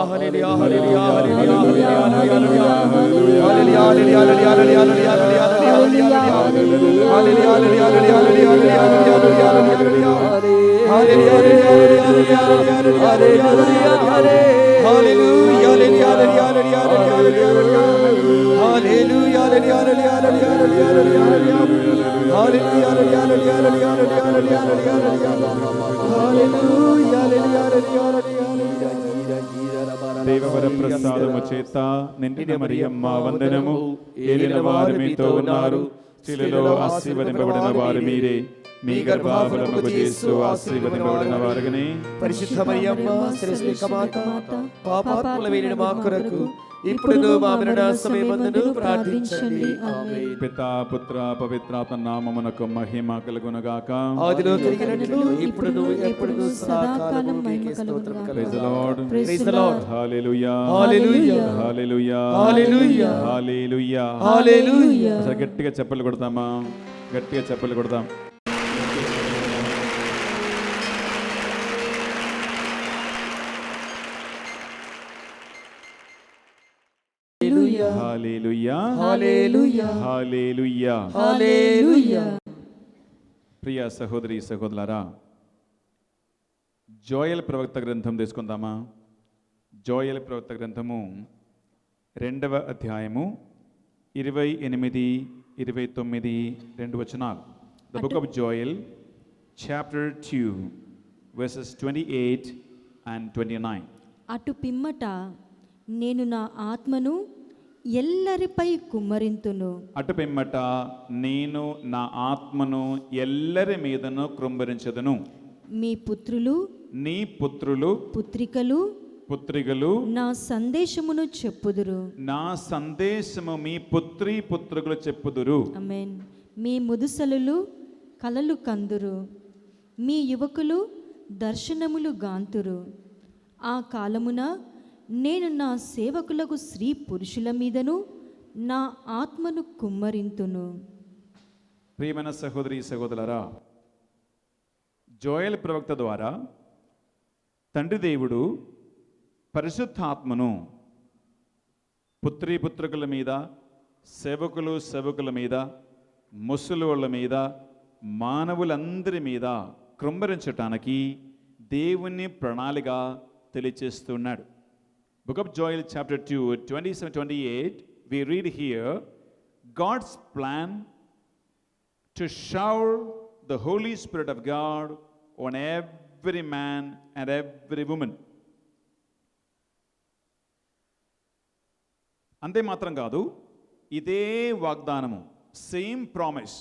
A: దేవవర ప్రసాదము చేత నిండిన మరియమ్మ వందనము. ఏలిన వారు మీతో ఉన్నారు, స్త్రీలలో ఆశీర్వదింపబడిన వారు మీరే. మీ గర్భఫలముకు యేసు ఆశీర్వదింపబడిన వారుగానే.
D: పరిశుద్ధ మరియమ్మ శ్రేష్ఠ మాత పాపాత్ములైన మా కొరకు ఇప్పుడు మా మరణ సమయమందును ప్రార్థించండి. ఆమేన్.
A: పితా పుత్ర పవిత్రాత్మ నామమునకు మహిమ కలుగునగాక.
D: ఆదిలో కలిగినట్లు ఇప్పుడును ఎప్పుడును సదాకాలము నీకే స్తోత్రం
A: Praise the
D: కలుగును.
A: Lord.
D: Praise the Lord.
A: హల్లెలూయా,
D: హల్లెలూయా,
A: హల్లెలూయా,
D: హల్లెలూయా,
A: హల్లెలూయా.
D: హల్లెలూయా.
A: అసలు గట్టిగా చప్పట్లు కొడతామా? గట్టిగా చప్పట్లు కొడతాం. హల్లెలూయా,
D: హల్లెలూయా,
A: హల్లెలూయా.
D: హల్లెలూయా.
A: ప్రియ సహోదరి సహోదరులారా, జోయల్ ప్రవక్త గ్రంథం తీసుకుందామా? జోయల్ ప్రవక్త గ్రంథము 2వ అధ్యాయము 28, 29 రెండు వచనాలు. The book of Joel chapter 2 verses 28 and 29.
C: అటు పిమ్మట నేను నా ఆత్మను ఎల్లరిపై కుమ్మరింతును.
A: అటు పిమ్మట నేను నా ఆత్మను ఎల్లరి మీదను కృంభరించదును.
C: మీ పుత్రులు
A: నీ పుత్రులు
C: పుత్రికలు
A: పుత్రికలు
C: నా సందేశమును చెప్పుదురు.
A: నా సందేశము మీ పుత్రి పుత్రులు చెప్పుదురు.
C: ఆమేన్. మీ ముదుసలులు కలలు కందురు, మీ యువకులు దర్శనములు గాంతురు. ఆ కాలమున నేను నా సేవకులకు స్త్రీ పురుషుల మీదను నా ఆత్మను కుమ్మరింతును.
A: ప్రియమైన సహోదరి సహోదరులారా, జోయల్ ప్రవక్త ద్వారా తండ్రి దేవుడు పరిశుద్ధాత్మను పుత్రీ పుత్రికల మీద, సేవకులు సేవకుల మీద, ముసలోళ్ళ మీద, మానవులందరి మీద కృంభరించటానికి దేవుని ప్రణాళిక తెలియచేస్తున్నాడు. Book of Joel chapter 2 27-28 we read here God's plan to shower the Holy Spirit of God on every man and every woman. అంతే మాత్రం కాదు, ఇదే వాగ్దానము, సేమ్ ప్రామిస్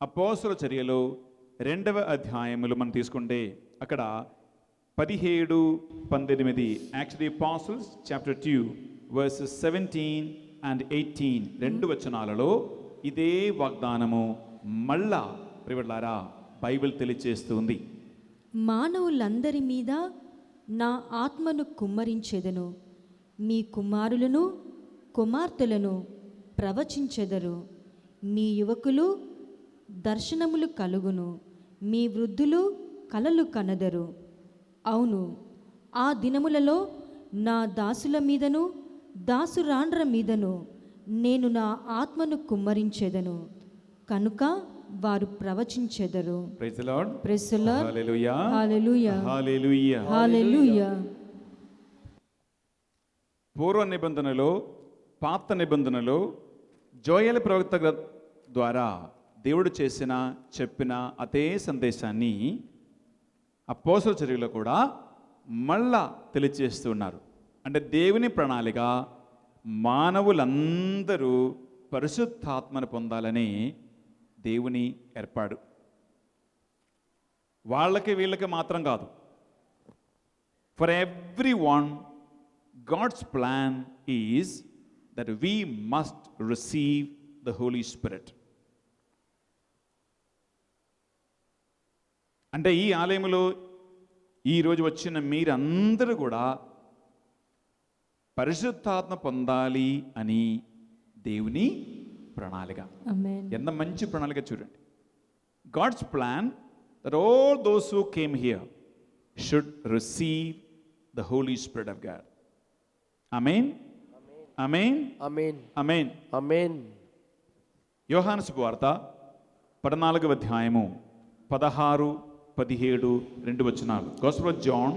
A: అపోస్తలుల చర్యలు 2వ అధ్యాయములు మనం తీసుకుంటే అక్కడ 17-18 actually apostles chapter 2 versus 17 and 18 రెండు వచనాలలో ఇదే వాగ్దానము మళ్ళా ప్రియలారా బైబిల్ తెలియజేస్తుంది.
C: మానవులందరి మీద నా ఆత్మను కుమ్మరించెదను, మీ కుమారులను కుమార్తెలను ప్రవచించెదరు, మీ యువకులు దర్శనములు కలుగును, మీ వృద్ధులు కలలు కనదరు. అవును, ఆ దినములలో నా దాసుల మీదను దాసురాండ్ర మీదను నేను నా ఆత్మను కుమ్మరించెదను, కనుక వారు ప్రవచించెదరు.
A: Praise the Lord.
C: Praise the Lord.
A: హల్లెలూయా.
C: హల్లెలూయా.
A: హల్లెలూయా.
C: హల్లెలూయా.
A: పూర్వ నిబంధనలో, పాత నిబంధనలో జోయల్ ప్రవక్త ద్వారా దేవుడు చెప్పిన అదే సందేశాన్ని అపోస్తలుల చర్యలో కూడా మళ్ళా తెలియజేస్తూ ఉన్నారు. అంటే దేవుని ప్రణాళిక మానవులందరూ పరిశుద్ధాత్మను పొందాలని దేవుని ఏర్పాడు. వాళ్ళకి వీళ్ళకి మాత్రం కాదు, for everyone God's plan is that we must receive the Holy Spirit. అంటే ఈ ఆలయంలో ఈరోజు వచ్చిన మీరందరూ కూడా పరిశుద్ధాత్మ పొందాలి అని దేవుని ప్రణాళిక.
C: ఆమేన్.
A: ఎంత మంచి ప్రణాళిక చూడండి. God's plan that all those who came here should receive the Holy Spirit of God. ఆమేన్. ఆమేన్.
B: ఆమేన్.
A: ఆమేన్.
B: ఆమేన్.
A: యోహాను సువార్త 14వ అధ్యాయము 16, 17 రెండు వచనాలు. Gospel of John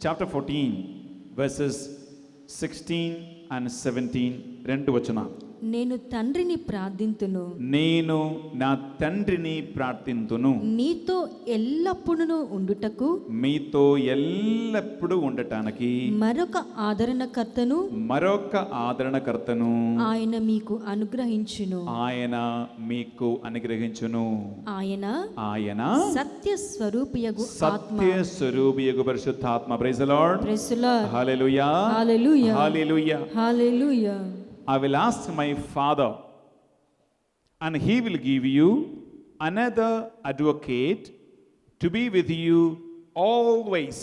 A: chapter 14 verses 16 and 17 రెండు వచనాలు.
C: నేను తండ్రిని ప్రార్థింతును,
A: నేను నా తండ్రిని ప్రార్థింతును,
C: నీతో ఎల్లప్పుడూ ఉండుటకు,
A: మీతో ఎల్లప్పుడూ ఉండటానికి
C: మరొక
A: ఆదరణకర్తను
C: ఆయన మీకు అనుగ్రహించును.
A: ఆయన మీకు అనుగ్రహించును. ఆయన
C: సత్య స్వరూపియగు ఆత్మ.
A: సత్య స్వరూపియగు పరిశుద్ధాత్మ. Praise the Lord.
C: Praise the Lord.
A: Hallelujah.
C: Hallelujah.
A: Hallelujah.
C: Hallelujah.
A: I will ask my Father, and He will give you another advocate to be with you always.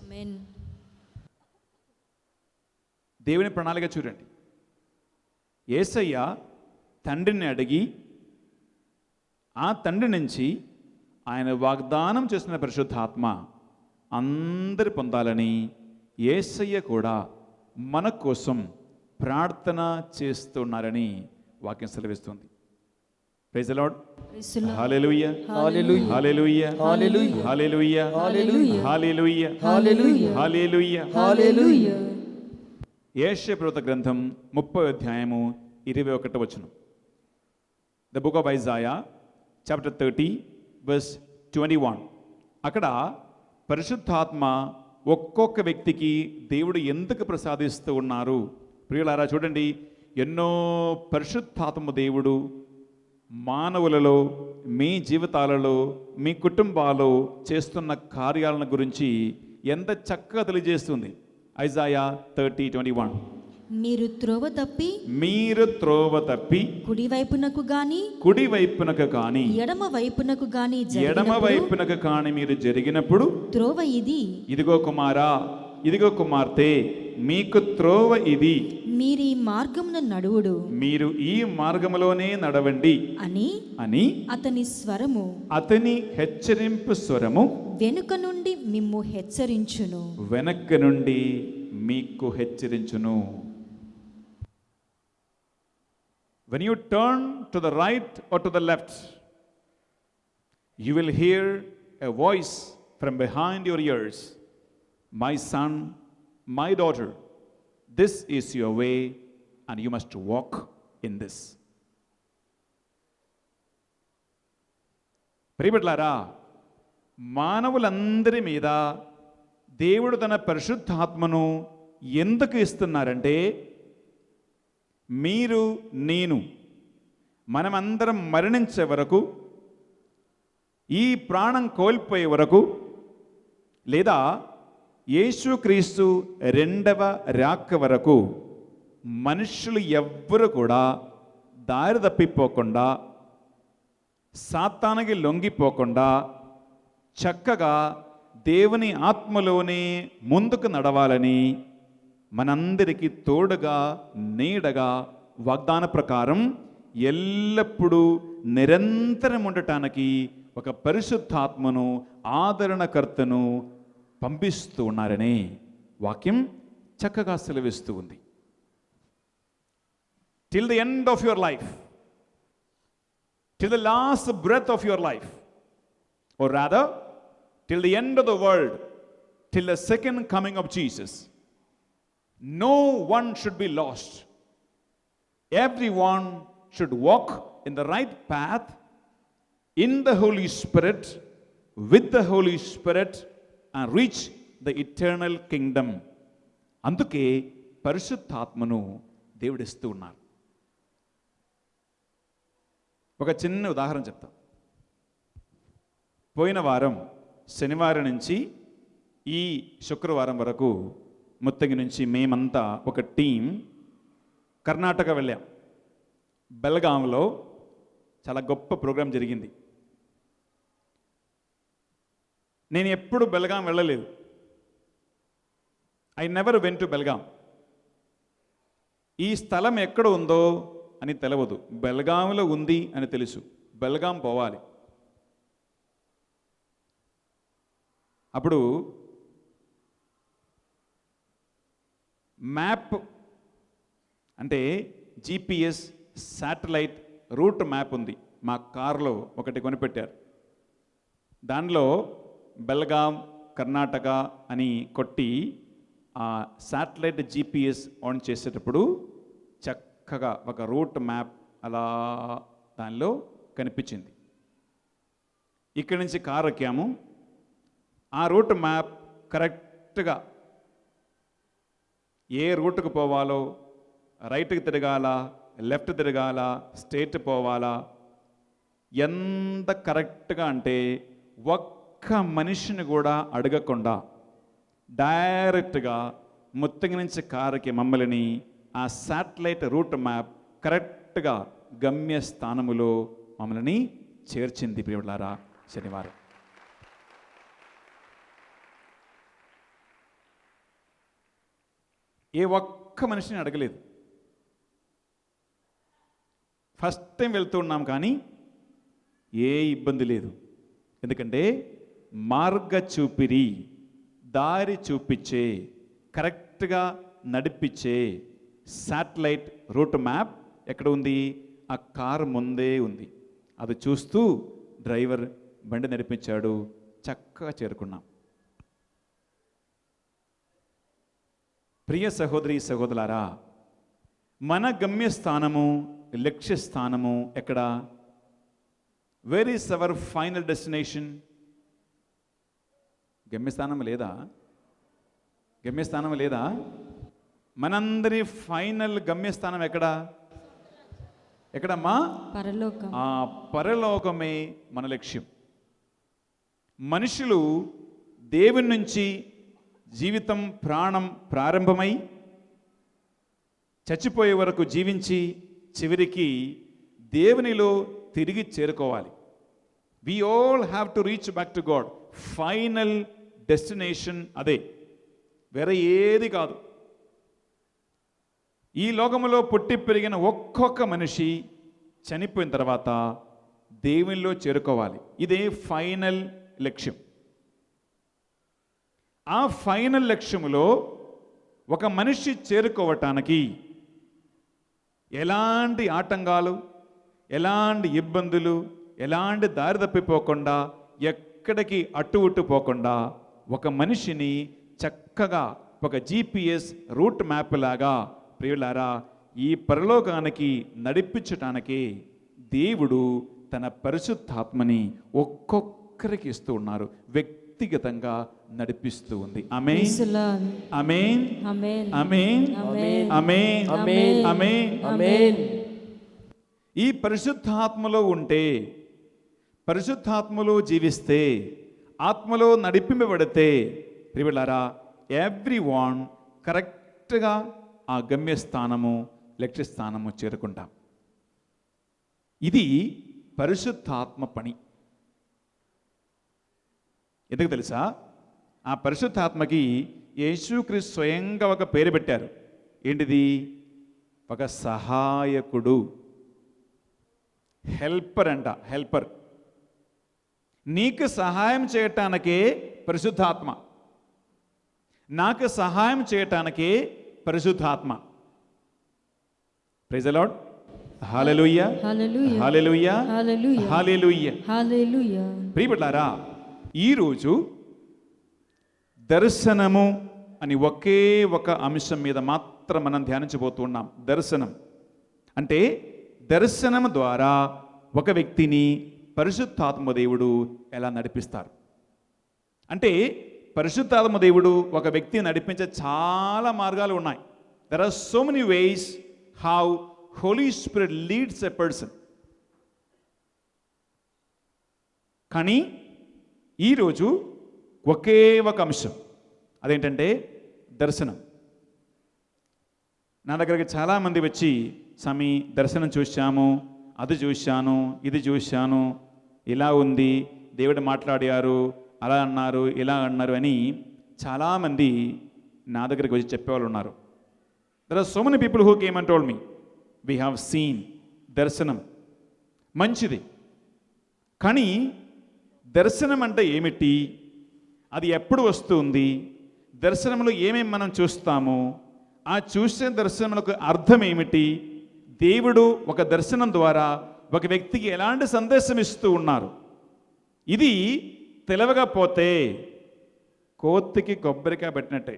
C: ఆమేన్.
A: దేవుని ప్రణాళిక చూడండి. యేసయ్య తండ్రిని అడిగి ఆ తండ్రి నుంచి ఆయన వాగ్దానం చేసిన పరిశుద్ధాత్మ అందరు పొందాలని యేసయ్య కూడా మన కోసం ప్రార్థన చేస్తున్నారని వాక్యం సెలవిస్తుంది. Praise the Lord.
C: Praise the Lord.
A: హల్లెలూయా.
B: హల్లెలూయా.
A: హల్లెలూయా.
B: హల్లెలూయా.
A: హల్లెలూయా.
C: హల్లెలూయా.
A: హల్లెలూయా.
B: హల్లెలూయా.
A: హల్లెలూయా.
B: హల్లెలూయా.
A: యెషయా ప్రవక్త గ్రంథం 30వ అధ్యాయము 21వ వచనం. The book of Isaiah chapter 30 verse 21. అక్కడ పరిశుద్ధాత్మ ఒక్కొక్క వ్యక్తికి దేవుడు ఎందుకు ప్రసాదిస్తూ ఉన్నారు ప్రియులారా చూడండి. ఎన్నో పరిశుద్ధాత్మ దేవుడు మానవులలో, మీ జీవితాలలో, మీ కుటుంబాల్లో చేస్తున్న కార్యాలను గురించి ఎంత చక్కగా తెలియజేస్తుంది. ఐజాయా 30:21.
C: మీరు
A: త్రోవ తప్పి కుడి వైపునకు గాని ఎడమ వైపునకు గాని మీరు జరిగినప్పుడు
C: త్రోవ ఇది,
A: ఇదిగో కుమారా, ఇదిగో కుమార్తె, మీకు త్రోవ ఇది,
C: మీరు ఈ మార్గమున నడువుడు,
A: మీరు ఈ మార్గములోనే నడవండి అని అతని హెచ్చరింపు స్వరము
C: వెనుక నుండి మిమ్ము హెచ్చరించును.
A: వెనక నుండి మీకు హెచ్చరించును. When you turn to the right or to the left, you will hear a voice from behind your ears. My son, my daughter, this is your way and you must walk in this. ప్రియబిడ్డలారా, మానవులందరి మీద దేవుడు తన పరిశుద్ధాత్మను ఎందుకు ఇస్తున్నారంటే మీరు నేను మనమందరం మరణించే వరకు, ఈ ప్రాణం కోల్పోయే వరకు, లేదా యేసుక్రీస్తు రెండవ రాక వరకు మనుషులు ఎవ్వరు కూడా దారి తప్పిపోకుండా, సాతానికి లొంగిపోకుండా చక్కగా దేవుని ఆత్మలోనే ముందుకు నడవాలని మనందరికీ తోడుగా నీడగా వాగ్దాన ప్రకారం ఎల్లప్పుడూ నిరంతరం ఉండటానికి ఒక పరిశుద్ధాత్మను ఆదరణకర్తను పంపిస్తూ ఉన్నారని వాక్యం చక్కగా సెలవిస్తూ ఉంది. Till the end of your life, till the last breath of your life, or rather till the end of the world, till the second coming of Jesus, no one should be lost. Everyone should walk in the right path, in the Holy Spirit, with the Holy Spirit, and reach the eternal kingdom. అందుకే పరిశుద్ధాత్మను దేవుడిస్తూ ఉన్నారు. ఒక చిన్న ఉదాహరణ చెప్తాం. పోయిన వారం శనివారం నుంచి ఈ శుక్రవారం వరకు ముత్తగి నుంచి మేమంతా ఒక టీం కర్ణాటక వెళ్ళాం. బెల్గాంలో చాలా గొప్ప ప్రోగ్రాం జరిగింది. నేను ఎప్పుడు బెల్గాం వెళ్ళలేదు. I never went to Belgaum. ఈ స్థలం ఎక్కడ ఉందో అని తెలియదు. బెల్గాంలో ఉంది అని తెలుసు. బెల్గాం పోవాలి. అప్పుడు మ్యాప్ అంటే జిపిఎస్ శాటిలైట్ రూట్ మ్యాప్ ఉంది. మా కారులో ఒకటి కొనిపెట్టారు. దానిలో బెల్గాం కర్ణాటక అని కొట్టి ఆ శాటిలైట్ జిపిఎస్ ఆన్ చేసేటప్పుడు చక్కగా ఒక రూట్ మ్యాప్ అలా దానిలో కనిపించింది. ఇక్కడి నుంచి కారు ఎక్కాము. ఆ రూట్ మ్యాప్ కరెక్ట్గా ఏ రూట్కు పోవాలో, రైట్కి తిరగాల, లెఫ్ట్ తిరగాల, స్ట్రైట్ పోవాలా, ఎంత కరెక్ట్గా అంటే ఒక్క మనిషిని కూడా అడగకుండా డైరెక్ట్గా ముత్తగి నుంచి కారుకి మమ్మల్ని ఆ శాటిలైట్ రూట్ మ్యాప్ కరెక్ట్గా గమ్యస్థానములో మమ్మల్ని చేర్చింది. ప్రియులారా, శనివారం ఏ ఒక్క మనిషిని అడగలేదు. ఫస్ట్ టైం వెళ్తున్నాం కానీ ఏ ఇబ్బంది లేదు. ఎందుకంటే మార్గ చూపిరి, దారి చూపించే, కరెక్ట్గా నడిపించే శాటిలైట్ రూట్ మ్యాప్ ఎక్కడ ఉంది? ఆ కారు ముందే ఉంది. అది చూస్తూ డ్రైవర్ బండి నడిపించాడు. చక్కగా చేరుకున్నాం. ప్రియ సహోదరి సహోదరులారా, మన గమ్యస్థానము, లక్ష్యస్థానము ఎక్కడ? Where is our final destination? గమ్యస్థానం లేదా? గమ్యస్థానం లేదా? మనందరి ఫైనల్ గమ్యస్థానం ఎక్కడ? ఎక్కడమ్మా?
C: పరలోకం.
A: ఆ పరలోకమే మన లక్ష్యం. మనుషులు దేవుని నుంచి జీవితం, ప్రాణం ప్రారంభమై చచ్చిపోయే వరకు జీవించి చివరికి దేవునిలో తిరిగి చేరుకోవాలి. We all have to reach back to God. Final destination అదే, వేరే ఏది కాదు. ఈ లోకములో పుట్టి పెరిగిన ఒక్కొక్క మనిషి చనిపోయిన తర్వాత దేవునిలో చేరుకోవాలి. ఇదే ఫైనల్ లక్ష్యం. ఆ ఫైనల్ లక్ష్యములో ఒక మనిషి చేరుకోవటానికి ఎలాంటి ఆటంకాలు, ఎలాంటి ఇబ్బందులు, ఎలాంటి దారి తప్పిపోకుండా, ఎక్కడికి అటు ఇటు పోకుండా ఒక మనిషిని చక్కగా ఒక జిపిఎస్ రూట్ మ్యాప్ లాగా ప్రియులారా ఈ పరలోకానికి నడిపించటానికి దేవుడు తన పరిశుద్ధాత్మని ఒక్కొక్కరికి ఇస్తూ ఉన్నారు. వ్యక్తిగతంగా నడిపిస్తూ ఉంది. ఆమేన్,
C: Praise the Lord.
A: Amen,
C: Amen.
A: Amen,
C: Amen.
A: ఆమేన్,
B: ఆమేన్.
A: ఆమేన్.
B: ఆమేన్.
A: ఈ పరిశుద్ధాత్మలో ఉంటే, పరిశుద్ధాత్మలో జీవిస్తే, ఆత్మలో నడిపింపబడితే ప్రియులారా, ఎవ్రీవన్ కరెక్ట్గా ఆ గమ్యస్థానము, లక్ష్యస్థానము చేరుకుంటాం. ఇది పరిశుద్ధాత్మ పని. ఎందుకు తెలుసా? ఆ పరిశుద్ధాత్మకి యేసుక్రీస్తు స్వయంగా ఒక పేరు పెట్టారు. ఏంటిది? ఒక సహాయకుడు, హెల్పర్ అంట. హెల్పర్. నీకు సహాయం చేయటానికే పరిశుద్ధాత్మ, నాకు సహాయం చేయటానికే పరిశుద్ధాత్మ. Praise the Lord. హల్లెలూయా,
C: Hallelujah.
A: హల్లెలూయా,
C: Hallelujah.
A: హల్లెలూయా.
C: Hallelujah.
A: ప్రియబిడ్లారా, ఈరోజు దర్శనము అని ఒకే ఒక అంశం మీద మాత్రం మనం ధ్యానించబోతున్నాం. దర్శనం అంటే, దర్శనం ద్వారా ఒక వ్యక్తిని పరిశుద్ధాత్మ దేవుడు ఎలా నడిపిస్తారు అంటే, పరిశుద్ధాత్మ దేవుడు ఒక వ్యక్తిని నడిపించే చాలా మార్గాలు ఉన్నాయి. There are so many ways how Holy Spirit leads a person. కానీ ఈరోజు ఒకే ఒక అంశం, అదేంటంటే దర్శనం. నా దగ్గరికి చాలామంది వచ్చి, స్వామి దర్శనం చూశాము, అది చూశాను, ఇది చూశాను, ఇలా ఉంది, దేవుడు మాట్లాడారు, అలా అన్నారు, ఇలా అన్నారు అని చాలామంది నా దగ్గరికి వచ్చి చెప్పేవాళ్ళు ఉన్నారు. There are so many people who came and told me, we have seen. దర్శనం మంచిది, కానీ దర్శనం అంటే ఏమిటి? అది ఎప్పుడు వస్తుంది? దర్శనంలో ఏమేమి మనం చూస్తాము? ఆ చూసే దర్శనములకు అర్థం ఏమిటి? దేవుడు ఒక దర్శనం ద్వారా ఒక వ్యక్తికి ఎలాంటి సందేశం ఇస్తూ ఉన్నారు? ఇది తెలవకపోతే కోతికి కొబ్బరికాయ పెట్టినట్టే.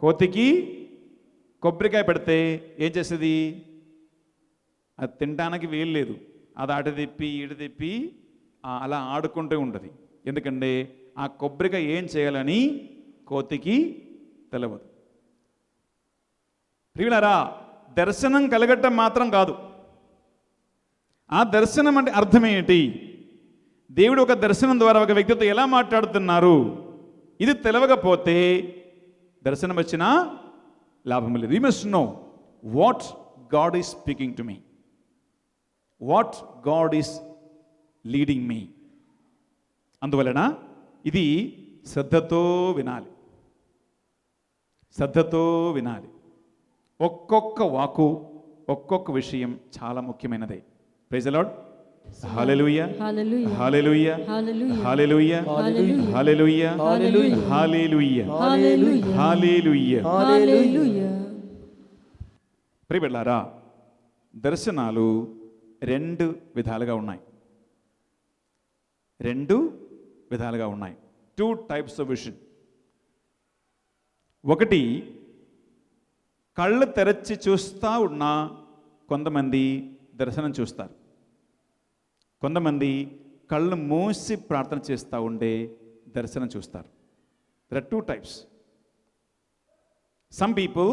A: కోతికి కొబ్బరికాయ పెడితే ఏం చేసేది? అది తినడానికి వీలు లేదు. అది అటు తిప్పి ఇటు తిప్పి అలా ఆడుకుంటూ ఉంటుంది. ఎందుకంటే ఆ కొబ్బరికాయ ఏం చేయాలని కోతికి తెలవదు. ప్రియులారా, దర్శనం కలగటం మాత్రం కాదు. ఆ దర్శనం అంటే అర్థం ఏంటి? దేవుడు ఒక దర్శనం ద్వారా ఒక వ్యక్తితో ఎలా మాట్లాడుతున్నారు, ఇది తెలవకపోతే దర్శనం వచ్చినా లాభం లేదు. You must know what God is speaking to me, what God is leading మీ. అందువలన ఇది శ్రద్ధతో వినాలి, శ్రద్ధతో వినాలి. ఒక్కొక్క వాకు, ఒక్కొక్క విషయం చాలా ముఖ్యమైనదే. Praise the Lord. హల్లెలూయా,
C: Hallelujah.
A: హల్లెలూయా,
C: Hallelujah.
A: హల్లెలూయా,
C: Hallelujah.
A: హల్లెలూయా,
C: Hallelujah.
A: హల్లెలూయా,
C: Hallelujah.
A: హల్లెలూయా.
C: Hallelujah.
A: ప్రియబిడ్లారా, దర్శనాలు రెండు విధాలుగా ఉన్నాయి. రెండు విధాలుగా ఉన్నాయి. 2 types of vision. ఒకటి, కళ్ళు తెరచి చూస్తూ ఉన్న కొంతమంది దర్శనం చూస్తారు. కొంతమంది కళ్ళు మూసి ప్రార్థన చేస్తూ ఉండే దర్శనం చూస్తారు. There are 2 types. Some people,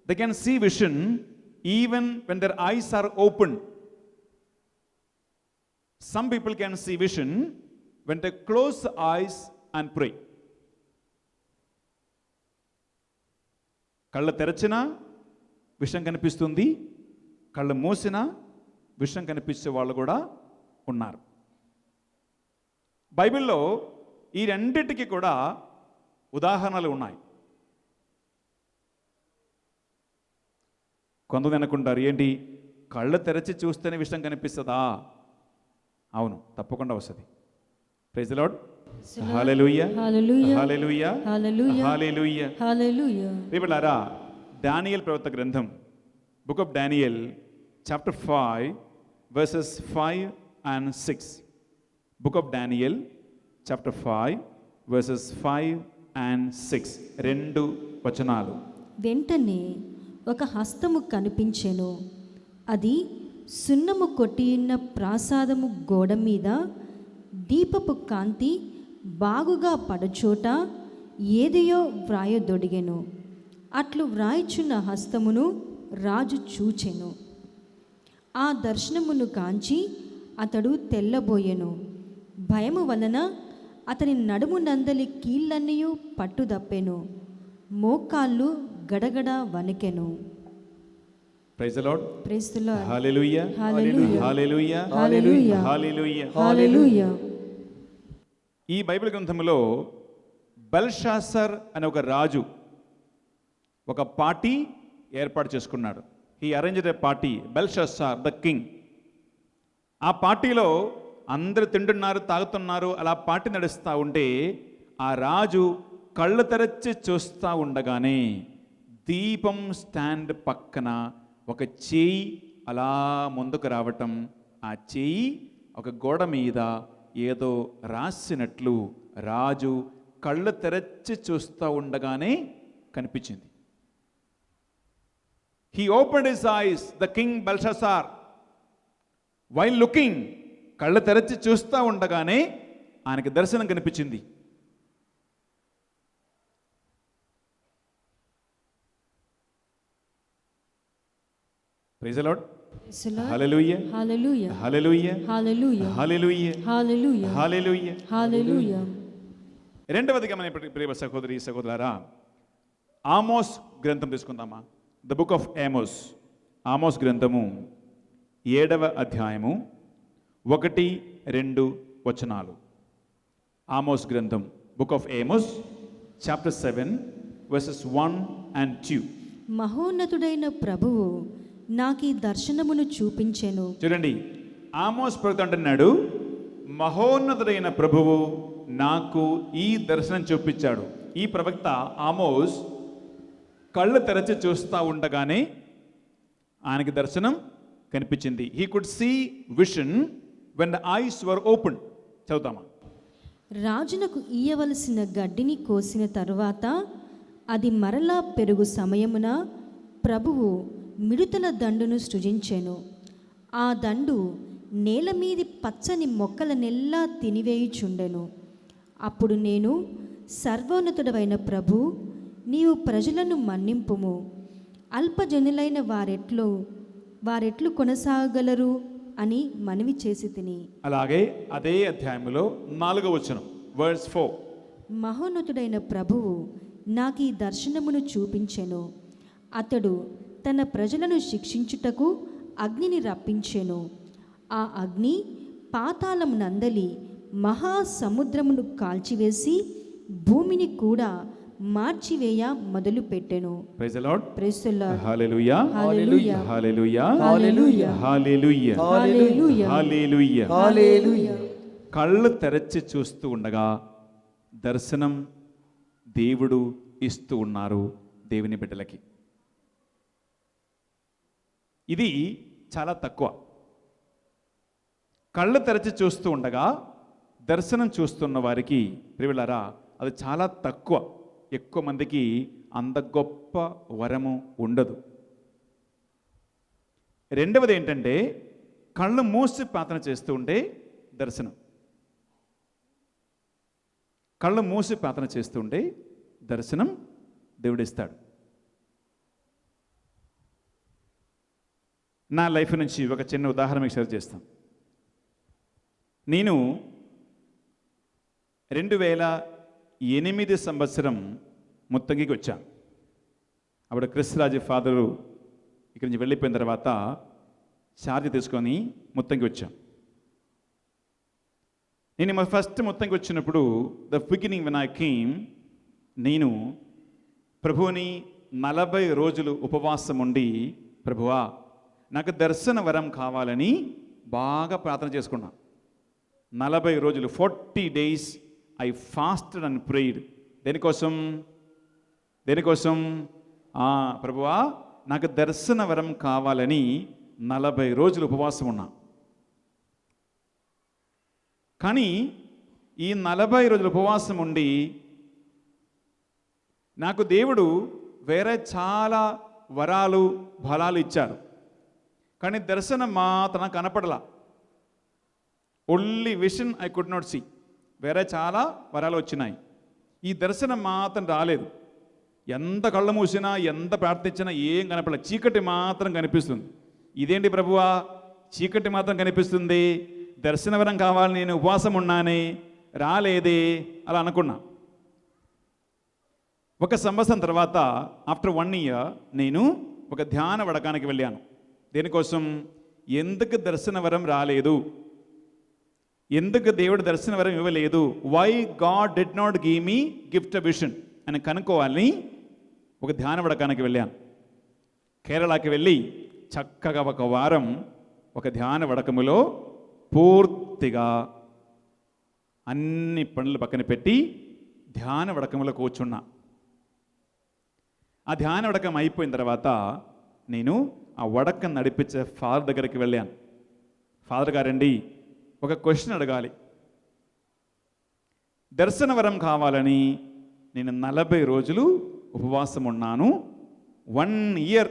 A: they can see vision even when their eyes are open. Some people can see vision when they close the eyes and pray. కళ్ళు తెరచినా విషయం కనిపిస్తుంది, కళ్ళు మూసినా విషయం కనిపించే వాళ్ళు కూడా ఉన్నారు. బైబిల్లో ఈ రెండిటికి కూడా ఉదాహరణలు ఉన్నాయి. కొంతమంది అనుకుంటారు, ఏంటి కళ్ళు తెరచి చూస్తేనే విషయం కనిపిస్తుందా? అవును, తప్పకుండా వస్తుంది. Praise the Lord. హల్లెలూయా,
C: Hallelujah.
A: హల్లెలూయా,
C: Hallelujah.
A: హల్లెలూయా.
C: Hallelujah.
A: ప్రియబిడ్లారా, దానియేలు ప్రవక్త గ్రంథం, book of Daniel, chapter 5 verses 5 and 6. Book of Daniel chapter 5 verses 5 and 6. 2 వచనాలు.
C: వెంటనే ఒక హస్తము కనిపించెను. అది సున్నము కొట్టియున్న ప్రాసాదము గోడ మీద దీపపు కాంతి బాగుగా పడచోట ఏదియో వ్రాయదొడిగెను. అట్లు వ్రాయిచున్న హస్తమును రాజు చూచెను. ఆ దర్శనమును కాంచి అతడు తెల్లబోయెను. భయము వలన అతని నడుము నందలి కీళ్ళన్నయూ పట్టుదప్పెను. మోకాళ్ళు గడగడ వణికెను.
A: Praise the Lord.
C: Praise the Lord.
A: హల్లెలూయా.
C: హల్లెలూయా.
A: హల్లెలూయా.
C: హల్లెలూయా.
A: హల్లెలూయా.
C: హల్లెలూయా.
A: ఈ బైబిల్ గ్రంథంలో బెల్షాసర్ అనే ఒక రాజు ఒక పార్టీ ఏర్పాటు చేసుకున్నాడు. He arranged a party, Belshazzar the king. ఆ పార్టీలో అందరూ తింటున్నారు, తాగుతున్నారు, అలా పార్టీ నడుస్తూ ఉంటే ఆ రాజు కళ్ళు తెరచి చూస్తూ ఉండగానే దీపం స్టాండ్ పక్కన ఒక చేయి అలా ముందుకు రావటం, ఆ చేయి ఒక గోడ మీద ఏదో రాసినట్లు రాజు కళ్ళు తెరచి చూస్తూ ఉండగానే కనిపించింది. He opened his eyes, the king Belshazzar, while looking, కళ్ళు తెరచి చూస్తూ ఉండగానే ఆయనకి దర్శనం కనిపించింది. Praise the Lord.
C: Praise the Lord.
A: హల్లెలూయా.
C: హల్లెలూయా.
A: హల్లెలూయా.
C: హల్లెలూయా.
A: హల్లెలూయా.
C: హల్లెలూయా.
A: హల్లెలూయా.
C: హల్లెలూయా.
A: రెండవదిగా మన ప్రియ సహోదరి సహోదరులారా, ఆమోస్ గ్రంథం తీసుకుందామా? The book of Amos. Amos గ్రంథము 7వ అధ్యాయము 1-2 వచనాలు. ఆమోస్ గ్రంథం, book of Amos, chapter 7 verses 1 and 2.
C: మహోన్నతుడైన ప్రభువు నాకు ఈ దర్శనమును చూపించెను.
A: చూడండి, ఆమోస్ ప్రవక్త అంటున్నాడు, మహోన్నతుడైన ప్రభువు నాకు ఈ దర్శనం చూపించాడు. ఈ ప్రవక్త ఆమోస్ కళ్ళు తెరచి చూస్తూ ఉండగానే ఆయనకి దర్శనం కనిపించింది. He could see vision when the eyes were open. చదువుతామా?
C: రాజునకు ఇయ్యవలసిన గడ్డిని కోసిన తరువాత అది మరలా పెరుగు సమయమున ప్రభువు మిడుతల దండును సృజించెను. ఆ దండు నేల మీది పచ్చని మొక్కలనెల్లా తినివేయుచుండెను. అప్పుడు నేను, సర్వోన్నతుడవైన ప్రభు, నీవు ప్రజలను మన్నింపుము, అల్పజనులైన వారెట్లు కొనసాగలరు అని మనవి చేసి తిని.
A: అలాగే అదే అధ్యాయంలో 4వ వచనం, verse 4.
C: మహోన్నతుడైన ప్రభువు నాకు ఈ దర్శనమును చూపించెను. అతడు తన ప్రజలను శిక్షించుటకు అగ్నిని రప్పించెను. ఆ అగ్ని పాతాళం నందలి మహాసముద్రమును కాల్చివేసి భూమిని కూడా మార్చివేయ మొదలుపెట్టెను.
A: Praise the Lord.
C: Praise the Lord.
A: హల్లెలూయా.
C: హల్లెలూయా.
A: హల్లెలూయా.
B: హల్లెలూయా.
A: హల్లెలూయా.
C: హల్లెలూయా.
A: హల్లెలూయా.
B: హల్లెలూయా.
A: కళ్ళు తెరచి చూస్తూ ఉండగా దర్శనం దేవుడు ఇస్తూ ఉన్నారు దేవుని బిడ్డలకి. ఇది చాలా తక్కువ. కళ్ళు తెరచి చూస్తూ ఉండగా దర్శనం చూస్తున్న వారికి ప్రియులారా, అది చాలా తక్కువ. ఎక్కువ మందికి అంత గొప్ప వరము ఉండదు. రెండవది ఏంటంటే, కళ్ళు మూసి ప్రార్థన చేస్తూ ఉంటే దర్శనం. కళ్ళు మూసి ప్రార్థన చేస్తూ ఉంటే దర్శనం దేవుడిస్తాడు. నా లైఫ్ నుంచి ఒక చిన్న ఉదాహరణ మీకు షేర్ చేస్తాను. నేను 2008 సంవత్సరం ముత్తంగికి వచ్చాను. అప్పుడు క్రిస్రాజు ఫాదరు ఇక్కడి నుంచి వెళ్ళిపోయిన తర్వాత ఛార్జ్ తీసుకొని ముత్తంగి వచ్చాం. నేను ఫస్ట్ ముత్తంగి వచ్చినప్పుడు, the beginning when I came, నేను ప్రభువుని 40 రోజులు ఉపవాసం ఉండి, ప్రభువా నాకు దర్శన వరం కావాలని బాగా ప్రార్థన చేసుకున్నాను. 40 రోజులు, 40 days I fasted and prayed. దేనికోసం? ప్రభువా నాకు దర్శన వరం కావాలని 40 రోజులు ఉపవాసం ఉన్నా. కానీ ఈ 40 రోజులు ఉపవాసం ఉండి నాకు దేవుడు వేరే చాలా వరాలు బలాలు ఇచ్చారు. కానీ దర్శనం మాత్రం కనపడలా. Only vision I could not see. వేరే చాలా వరాలు వచ్చినాయి, ఈ దర్శనం మాత్రం రాలేదు. ఎంత కళ్ళు మూసినా ఎంత ప్రార్థించినా ఏం కనపడలేదు, చీకటి మాత్రం కనిపిస్తుంది. ఇదేంటి ప్రభువా, చీకటి మాత్రం కనిపిస్తుంది, దర్శనవరం కావాలి, నేను ఉపవాసం ఉన్నానే, రాలేదే అలా అనుకున్నా. 1 సంవత్సరం తర్వాత ఆఫ్టర్ 1 ఇయర్ నేను ఒక ధ్యాన వడకానికి వెళ్ళాను. దేనికోసం? ఎందుకు దర్శనవరం రాలేదు, ఎందుకు దేవుడు దర్శనవరం ఇవ్వలేదు, why God did not give me gift a vision అని కనుక్కోవాలని ఒక ధ్యాన వడకానికి వెళ్ళాను. కేరళకి వెళ్ళి చక్కగా 1 వారం ఒక ధ్యాన వడకములో పూర్తిగా అన్ని పనులు పక్కన పెట్టి ధ్యాన వడకములో కూర్చున్నా. ఆ ధ్యాన వడకం అయిపోయిన తర్వాత నేను ఆ వడకం నడిపించే ఫాదర్ దగ్గరికి వెళ్ళాను. ఫాదర్ గారండి, ఒక క్వశ్చన్ అడగాలి. దర్శనవరం కావాలని నేను 40 రోజులు ఉపవాసం ఉన్నాను, 1 ఇయర్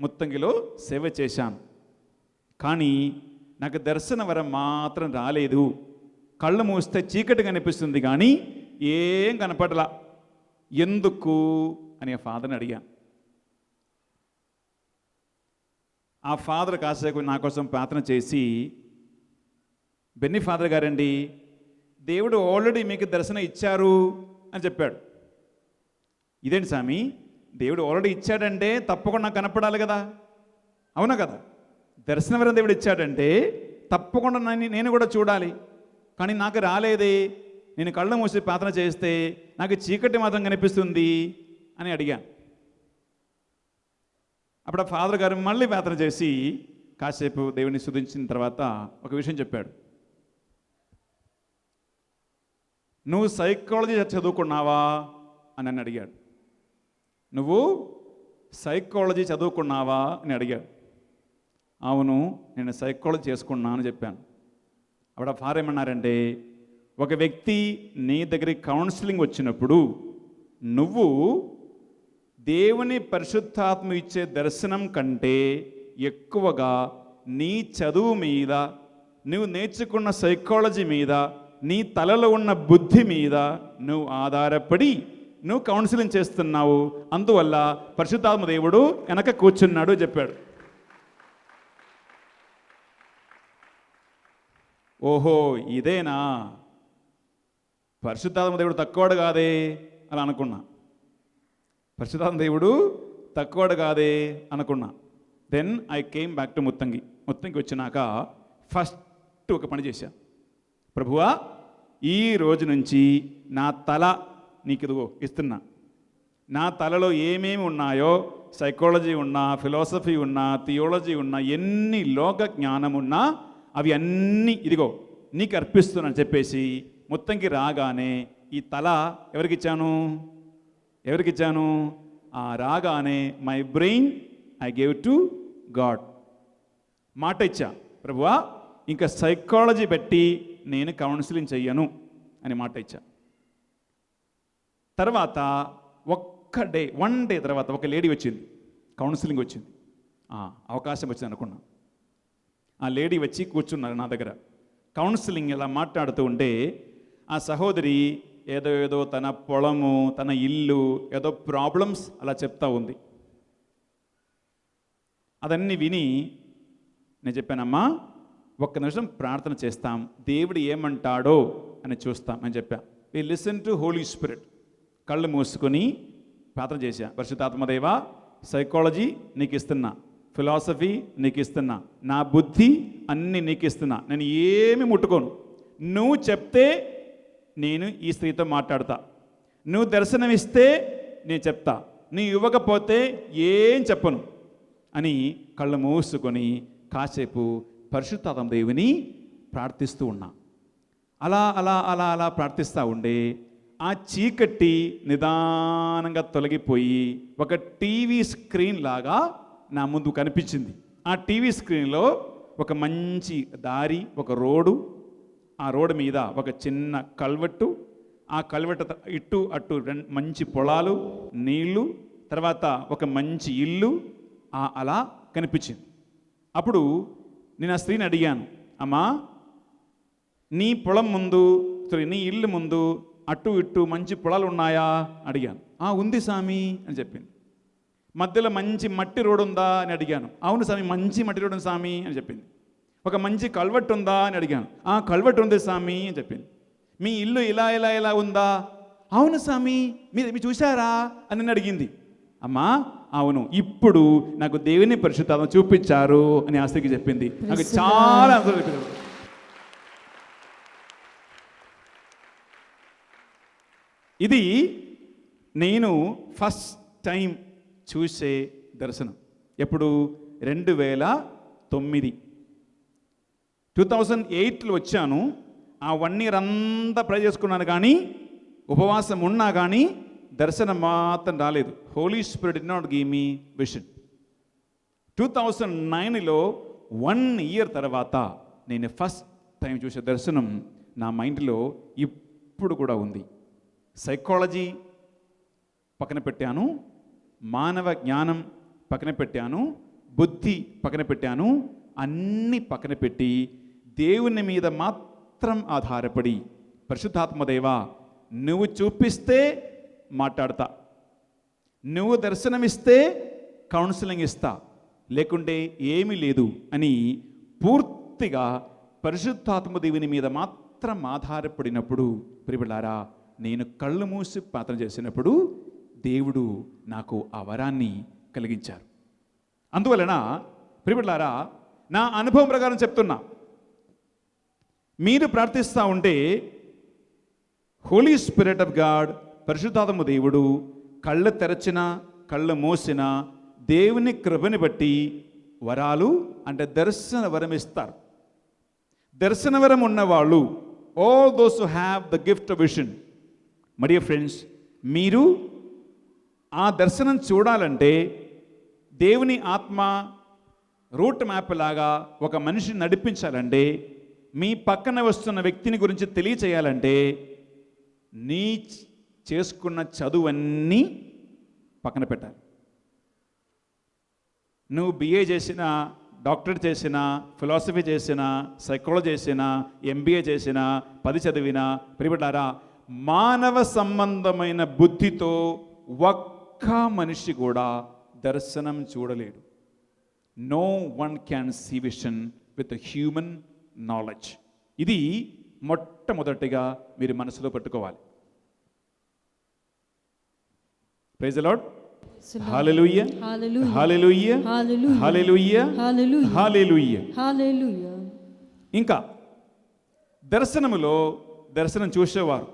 A: ముత్తంగిలో సేవ చేశాను, కానీ నాకు దర్శనవరం మాత్రం రాలేదు. కళ్ళు మూస్తే చీకటి కనిపిస్తుంది కానీ ఏం కనపడలా, ఎందుకు అని ఆ ఫాదర్ని అడిగాను. ఆ ఫాదర్ కాసేపు నా కోసం ప్రార్థన చేసి, బెన్నీ ఫాదర్ గారండి, దేవుడు ఆల్రెడీ మీకు దర్శనం ఇచ్చారు అని చెప్పాడు. ఇదేంటి స్వామి, దేవుడు ఆల్రెడీ ఇచ్చాడంటే తప్పకుండా నాకు కనపడాలి కదా, అవునా కదా? దర్శనవరం దేవుడు ఇచ్చాడంటే తప్పకుండా నేను కూడా చూడాలి, కానీ నాకు రాలేదే, నేను కళ్ళు మూసి ప్రార్థన చేస్తే నాకు చీకటి మాత్రం కనిపిస్తుంది అని అడిగాను. అప్పుడు ఆ ఫాదర్ గారు మళ్ళీ ప్రార్థన చేసి కాసేపు దేవుని స్తుతించిన తర్వాత ఒక విషయం చెప్పాడు. నువ్వు సైకాలజీ చదువుకున్నావా అని నన్ను అడిగాడు. నువ్వు సైకాలజీ చదువుకున్నావా అని అడిగాడు. అవును, నేను సైకాలజీ చేసుకున్నా అని చెప్పాను. అప్పుడు ఆ ఫాదర్ ఏమన్నారంటే, ఒక వ్యక్తి నీ దగ్గరికి కౌన్సిలింగ్ వచ్చినప్పుడు నువ్వు దేవుని పరిశుద్ధాత్మ ఇచ్చే దర్శనం కంటే ఎక్కువగా నీ చదువు మీద, నువ్వు నేర్చుకున్న సైకాలజీ మీద, నీ తలలో ఉన్న బుద్ధి మీద నువ్వు ఆధారపడి నువ్వు కౌన్సిలింగ్ చేస్తున్నావు, అందువల్ల పరిశుద్ధాత్మ దేవుడు వెనక కూర్చున్నాడు చెప్పాడు. ఓహో, ఇదేనా, పరిశుద్ధాత్మ దేవుడు తక్కువడు కాదే అలా అనుకున్నా. పరిశుద్ధాత్మ దేవుడు తక్కువడు కాదే అనుకున్నా. Then I came back to Muthangi వచ్చినాక ఫస్ట్ ఒక పని చేశా. ప్రభువా, ఈ రోజు నుంచి నా తల నీకు ఇదిగో ఇస్తున్నా. నా తలలో ఏమేమి ఉన్నాయో, సైకాలజీ ఉన్నా, ఫిలాసఫీ ఉన్నా, థియాలజీ ఉన్నా, ఎన్ని లోక జ్ఞానం ఉన్నా అవి అన్నీ ఇదిగో నీకు అర్పిస్తున్నాను చెప్పేసి మొత్తంకి రాగానే ఈ తల ఎవరికిచ్చాను? ఆ రాగానే my brain I gave to God. మాట ఇచ్చా, ప్రభువా ఇంకా సైకాలజీ పెట్టి నేను కౌన్సిలింగ్ చెయ్యను అని మాట ఇచ్చా. తర్వాత 1 డే తర్వాత ఒక లేడీ వచ్చింది, కౌన్సిలింగ్ వచ్చింది, అవకాశం వచ్చింది అనుకున్నా. ఆ లేడీ వచ్చి కూర్చున్నారు నా దగ్గర. కౌన్సిలింగ్ ఇలా మాట్లాడుతూ ఉంటే ఆ సహోదరి ఏదో తన పొలము, తన ఇల్లు, ఏదో ప్రాబ్లమ్స్ అలా చెప్తా ఉంది. అదన్నీ విని నేను చెప్పానమ్మా, 1 నిమిషం ప్రార్థన చేస్తాం, దేవుడు ఏమంటాడో అని చూస్తాం అని చెప్పా. We listen to Holy Spirit. కళ్ళు మూసుకొని ప్రార్థన చేశా. పరిశుద్ధాత్మదేవా, సైకాలజీ నీకు ఇస్తున్నా, ఫిలాసఫీ నీకు ఇస్తున్నా, నా బుద్ధి అన్నీ నీకు ఇస్తున్నా, నేను ఏమి ముట్టుకోను. నువ్వు చెప్తే నేను ఈ స్త్రీతో మాట్లాడతా, నువ్వు దర్శనం ఇస్తే నేను చెప్తా, నీ ఇవ్వకపోతే ఏం చెప్పను అని కళ్ళు మూసుకొని కాసేపు పరిశుద్ధాత్మ దేవుని ప్రార్థిస్తూ ఉన్నా. అలా అలా అలా అలా ప్రార్థిస్తూ ఉండే ఆ చీకటి నిదానంగా తొలగిపోయి ఒక టీవీ స్క్రీన్ లాగా నా ముందు కనిపించింది. ఆ టీవీ స్క్రీన్లో ఒక మంచి దారి, ఒక రోడ్డు, ఆ రోడ్డు మీద ఒక చిన్న కల్వెట్టు, ఆ కల్వెట్టు ఇటు అటు మంచి పొలాలు, నీళ్లు, తర్వాత ఒక మంచి ఇల్లు అలా కనిపించింది. అప్పుడు నేను ఆ స్త్రీని అడిగాను, అమ్మా నీ పొలం ముందు నీ ఇల్లు ముందు అటు ఇటు మంచి పొలాలు ఉన్నాయా అడిగాను. ఉంది స్వామి అని చెప్పింది. మధ్యలో మంచి మట్టి రోడ్డు ఉందా అని అడిగాను. అవును స్వామి, మంచి మట్టి రోడ్డు ఉంది స్వామి అని చెప్పింది. ఒక మంచి కల్వెట్టు ఉందా అని అడిగాను. కల్వెట్టు ఉంది స్వామి అని చెప్పింది. మీ ఇల్లు ఇలా ఇలా ఇలా ఉందా? అవును స్వామి, మీరు చూశారా అని నన్ను అడిగింది. అమ్మా అవును, ఇప్పుడు నాకు దేవుని పరిశుద్ధాత్మ చూపించారు అని ఆ స్త్రీకి చెప్పింది. నాకు చాలా ఇది నేను ఫస్ట్ టైం చూసే దర్శనం. ఎప్పుడు? 2009 2008లో వచ్చాను. ఆ 1 year అంతా ప్రే చేసుకున్నాను, కానీ ఉపవాసం ఉన్నా కానీ దర్శనం మాత్రం రాలేదు. Holy Spirit did not give me vision. 2009లో 1 year తర్వాత నేను ఫస్ట్ టైం చూసే దర్శనం నా మైండ్లో ఇప్పుడు కూడా ఉంది. సైకాలజీ పక్కన పెట్టాను, మానవ జ్ఞానం పక్కన పెట్టాను, బుద్ధి పక్కన పెట్టాను, అన్నీ పక్కన పెట్టి దేవుని మీద మాత్రం ఆధారపడి, పరిశుద్ధాత్మదేవా నువ్వు చూపిస్తే మాట్లాడతా, నువ్వు దర్శనమిస్తే కౌన్సిలింగ్ ఇస్తా, లేకుంటే ఏమీ లేదు అని పూర్తిగా పరిశుద్ధాత్మ దేవుని మీద మాత్రం ఆధారపడినప్పుడు, ప్రియబిడ్డలారా, నేను కళ్ళు మూసి ప్రార్థన చేసినప్పుడు దేవుడు నాకు ఆ వరాన్ని కలిగించారు. అందువలన ప్రియబిడ్డలారా, నా అనుభవం ప్రకారం చెప్తున్నా, మీరు ప్రార్థిస్తూ ఉంటే హోలీ స్పిరిట్ ఆఫ్ గాడ్, పరిశుద్ధాత్మ దేవుడు కళ్ళు తెరచిన కళ్ళు మోసిన దేవుని కృపని బట్టి వరాలు అంటే దర్శన వరం ఇస్తారు. దర్శన వరం ఉన్నవాళ్ళు, all those who have the gift of vision, my dear friends, మీరు ఆ దర్శనం చూడాలంటే దేవుని ఆత్మ రూట్ మ్యాప్ లాగా ఒక మనిషిని నడిపించాలంటే, మీ పక్కన వస్తున్న వ్యక్తిని గురించి తెలియచేయాలంటే, నీ చేసుకున్న చదువన్నీ పక్కన పెట్టాలి. నువ్వు బిఏ చేసిన, డాక్టరేట్ చేసిన, ఫిలాసఫీ చేసిన, సైకాలజీ చేసిన, ఎంబీఏ చేసిన, 10 చదివిన, ప్రియబిడ్డలారా, మానవ సంబంధమైన బుద్ధితో ఒక్క మనిషి కూడా దర్శనం చూడలేడు. No one can see vision with human knowledge. ఇది మొట్టమొదటిగా మీరు మనసులో పెట్టుకోవాలి. Praise the Lord. హల్లెలూయా, హల్లెలూయా, హల్లెలూయా, హల్లెలూయా,
C: హల్లెలూయా.
A: ఇంకా దర్శనములో దర్శనం చూసేవారు,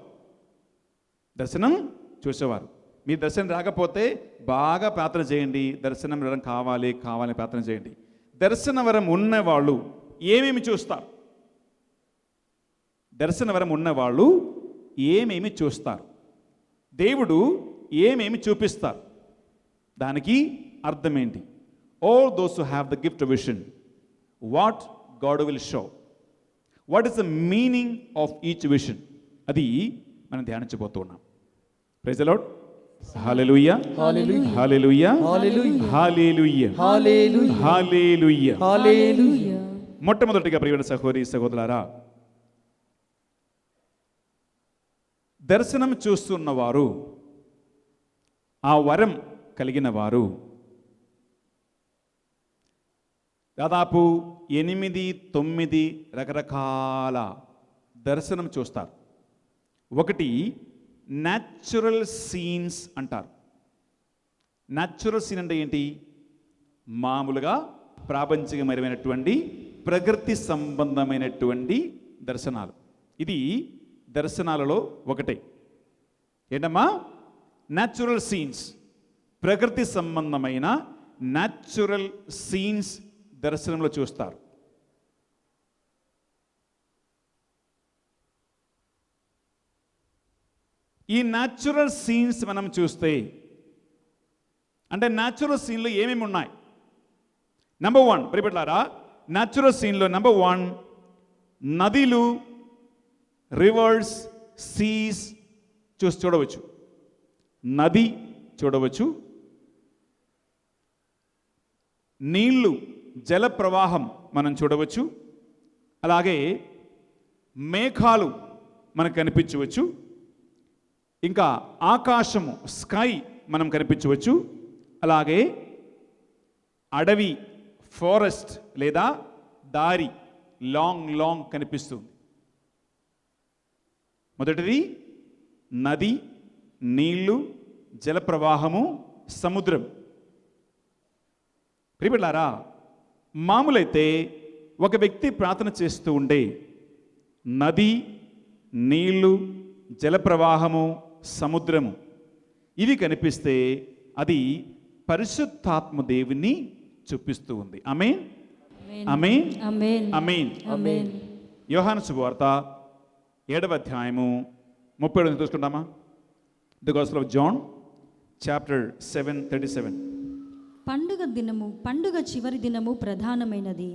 A: మీ దర్శనం రాకపోతే బాగా ప్రార్థన చేయండి, దర్శనం వరం కావాలి ప్రార్థన చేయండి. దర్శన వరం ఉన్నవాళ్ళు ఏమేమి చూస్తారు? దర్శన వరం ఉన్నవాళ్ళు ఏమేమి చూస్తారు? దేవుడు ఏమేమి చూపిస్తారు? దానికి అర్థం ఏంటి? All those who have the gift of vision, what God will show, what is the meaning of each vision, అది మనం ధ్యానించబోతూ ఉన్నాం. Praise the Lord. హల్లెలూయా,
B: హల్లెలూయా,
A: హల్లెలూయా,
B: హల్లెలూయా,
A: హల్లెలూయా,
B: హల్లెలూయా,
A: హల్లెలూయా.
B: హల్లెలూయా.
A: మొట్టమొదటిగా ప్రియమైన సహోదరి సహోదరులారా, దర్శనం చూస్తున్నవారు, ఆ వరం కలిగిన వారు దాదాపు 8-9 రకరకాల దర్శనం చూస్తారు. ఒకటి న్యాచురల్ సీన్స్ అంటారు. న్యాచురల్ సీన్ అంటే ఏంటి? మామూలుగా ప్రాపంచికమైనటువంటి ప్రకృతి సంబంధమైనటువంటి దర్శనాలు. ఇది దర్శనాలలో ఒకటే. ఏంటమ్మా? న్యాచురల్ సీన్స్, ప్రకృతి సంబంధమైన న్యాచురల్ సీన్స్ దర్శనంలో చూస్తారు. ఈ న్యాచురల్ సీన్స్ మనం చూస్తే, అంటే న్యాచురల్ సీన్లో ఏమేమి ఉన్నాయి? నెంబర్ 1, ప్రియబిడ్డలారా, న్యాచురల్ సీన్లో నెంబర్ 1 నదులు, రివర్స్, సీస్ చూడవచ్చు. నది చూడవచ్చు, నీళ్లు, జల ప్రవాహం మనం చూడవచ్చు. అలాగే మేఘాలు మనకు కనిపించవచ్చు, ఇంకా ఆకాశము స్కై మనం కనిపించవచ్చు, అలాగే అడవి ఫారెస్ట్ లేదా దారి లాంగ్ కనిపిస్తుంది. మొదటిది నది, నీళ్లు, జలప్రవాహము, సముద్రం. ప్రియబిడ్డలారా, మామూలైతే ఒక వ్యక్తి ప్రార్థన చేస్తూ ఉంటే నది, నీళ్లు, జలప్రవాహము, సముద్రము ఇవి కనిపిస్తే అది పరిశుద్ధాత్మ దేవుని చూపిస్తూ ఉంది. ఆమేన్, ఆమేన్,
C: ఆమేన్,
A: ఆమేన్.
C: ఆమేన్.
A: యోహాను శుభవార్త 7వ అధ్యాయము 37 చూసుకుంటామా? The gospel of John chapter 7:37.
C: పండుగ చివరి దినము ప్రధానమైనది.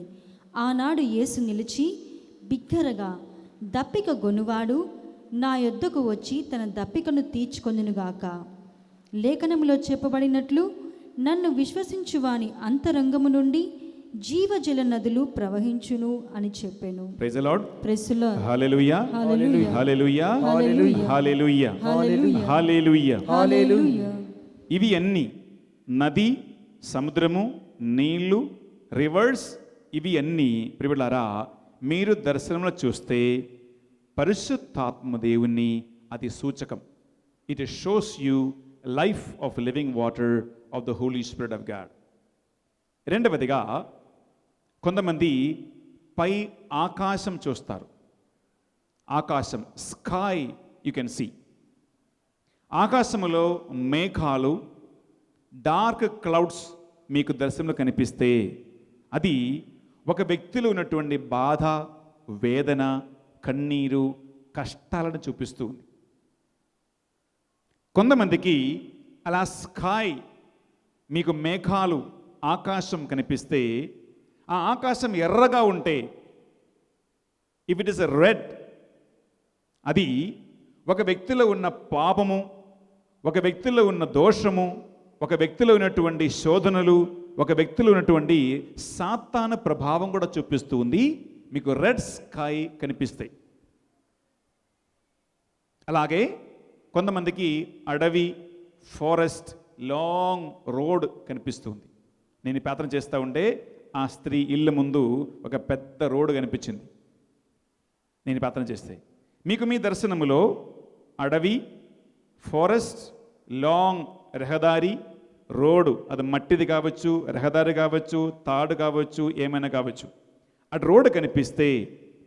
C: ఆనాడు యేసు నిలిచి బిగ్గరగా, దప్పిక గొనువాడు నా యొద్దకు వచ్చి తన దప్పికను తీర్చుకొనుగాక. లేఖనములో చెప్పబడినట్లు నన్ను విశ్వసించువాని అంతరంగము నుండి జీవజల నదులు ప్రవహించును అని చెప్పాను.
A: Praise the Lord.
C: Praise the Lord.
A: హల్లెలూయా,
C: హల్లెలూయా,
A: హల్లెలూయా,
C: హల్లెలూయా,
A: హల్లెలూయా,
C: హల్లెలూయా,
A: హల్లెలూయా.
C: హల్లెలూయా.
A: ఇవి అన్ని నది, సముద్రము, నీళ్లు, రివర్స్, ఇవి అన్నీ ప్రియబిడ్డలారా మీరు దర్శనంలో చూస్తే పరిశుద్ధాత్మ దేవుని అది సూచకం. It shows you life of living water of the Holy Spirit of God. రెండవదిగా కొంతమంది పై ఆకాశం చూస్తారు. ఆకాశం స్కై యు కెన్ సీ. ఆకాశములో మేఘాలు, డార్క్ క్లౌడ్స్ మీకు దర్శనంలో కనిపిస్తే అది ఒక వ్యక్తిలో ఉన్నటువంటి బాధ, వేదన, కన్నీరు, కష్టాలను చూపిస్తూ ఉంది. కొంతమందికి అలా స్కై మీకు మేఘాలు, ఆకాశం కనిపిస్తే ఆ ఆకాశం ఎర్రగా ఉంటే if it is a red, అది ఒక వ్యక్తిలో ఉన్న పాపము, ఒక వ్యక్తిలో ఉన్న దోషము, ఒక వ్యక్తిలో ఉన్నటువంటి శోధనలు, ఒక వ్యక్తిలో ఉన్నటువంటి సాతాను ప్రభావం కూడా చూపిస్తూ ఉంది. మీకు రెడ్ స్కై కనిపిస్తాయి. అలాగే కొంతమందికి అడవి, ఫారెస్ట్, లాంగ్ రోడ్ కనిపిస్తుంది. నేను ఈ ప్రార్థన చేస్తూ ఉంటే ఆ స్త్రీ ఇళ్ళ ముందు ఒక పెద్ద రోడ్డు కనిపించింది. నేను ప్రార్థన చేస్తే మీకు మీ దర్శనములో అడవి, ఫారెస్ట్, లాంగ్ రహదారి, రోడ్డు, అది మట్టిది కావచ్చు, రహదారి కావచ్చు, తాడు కావచ్చు, ఏమైనా కావచ్చు, అటు రోడ్డు కనిపిస్తే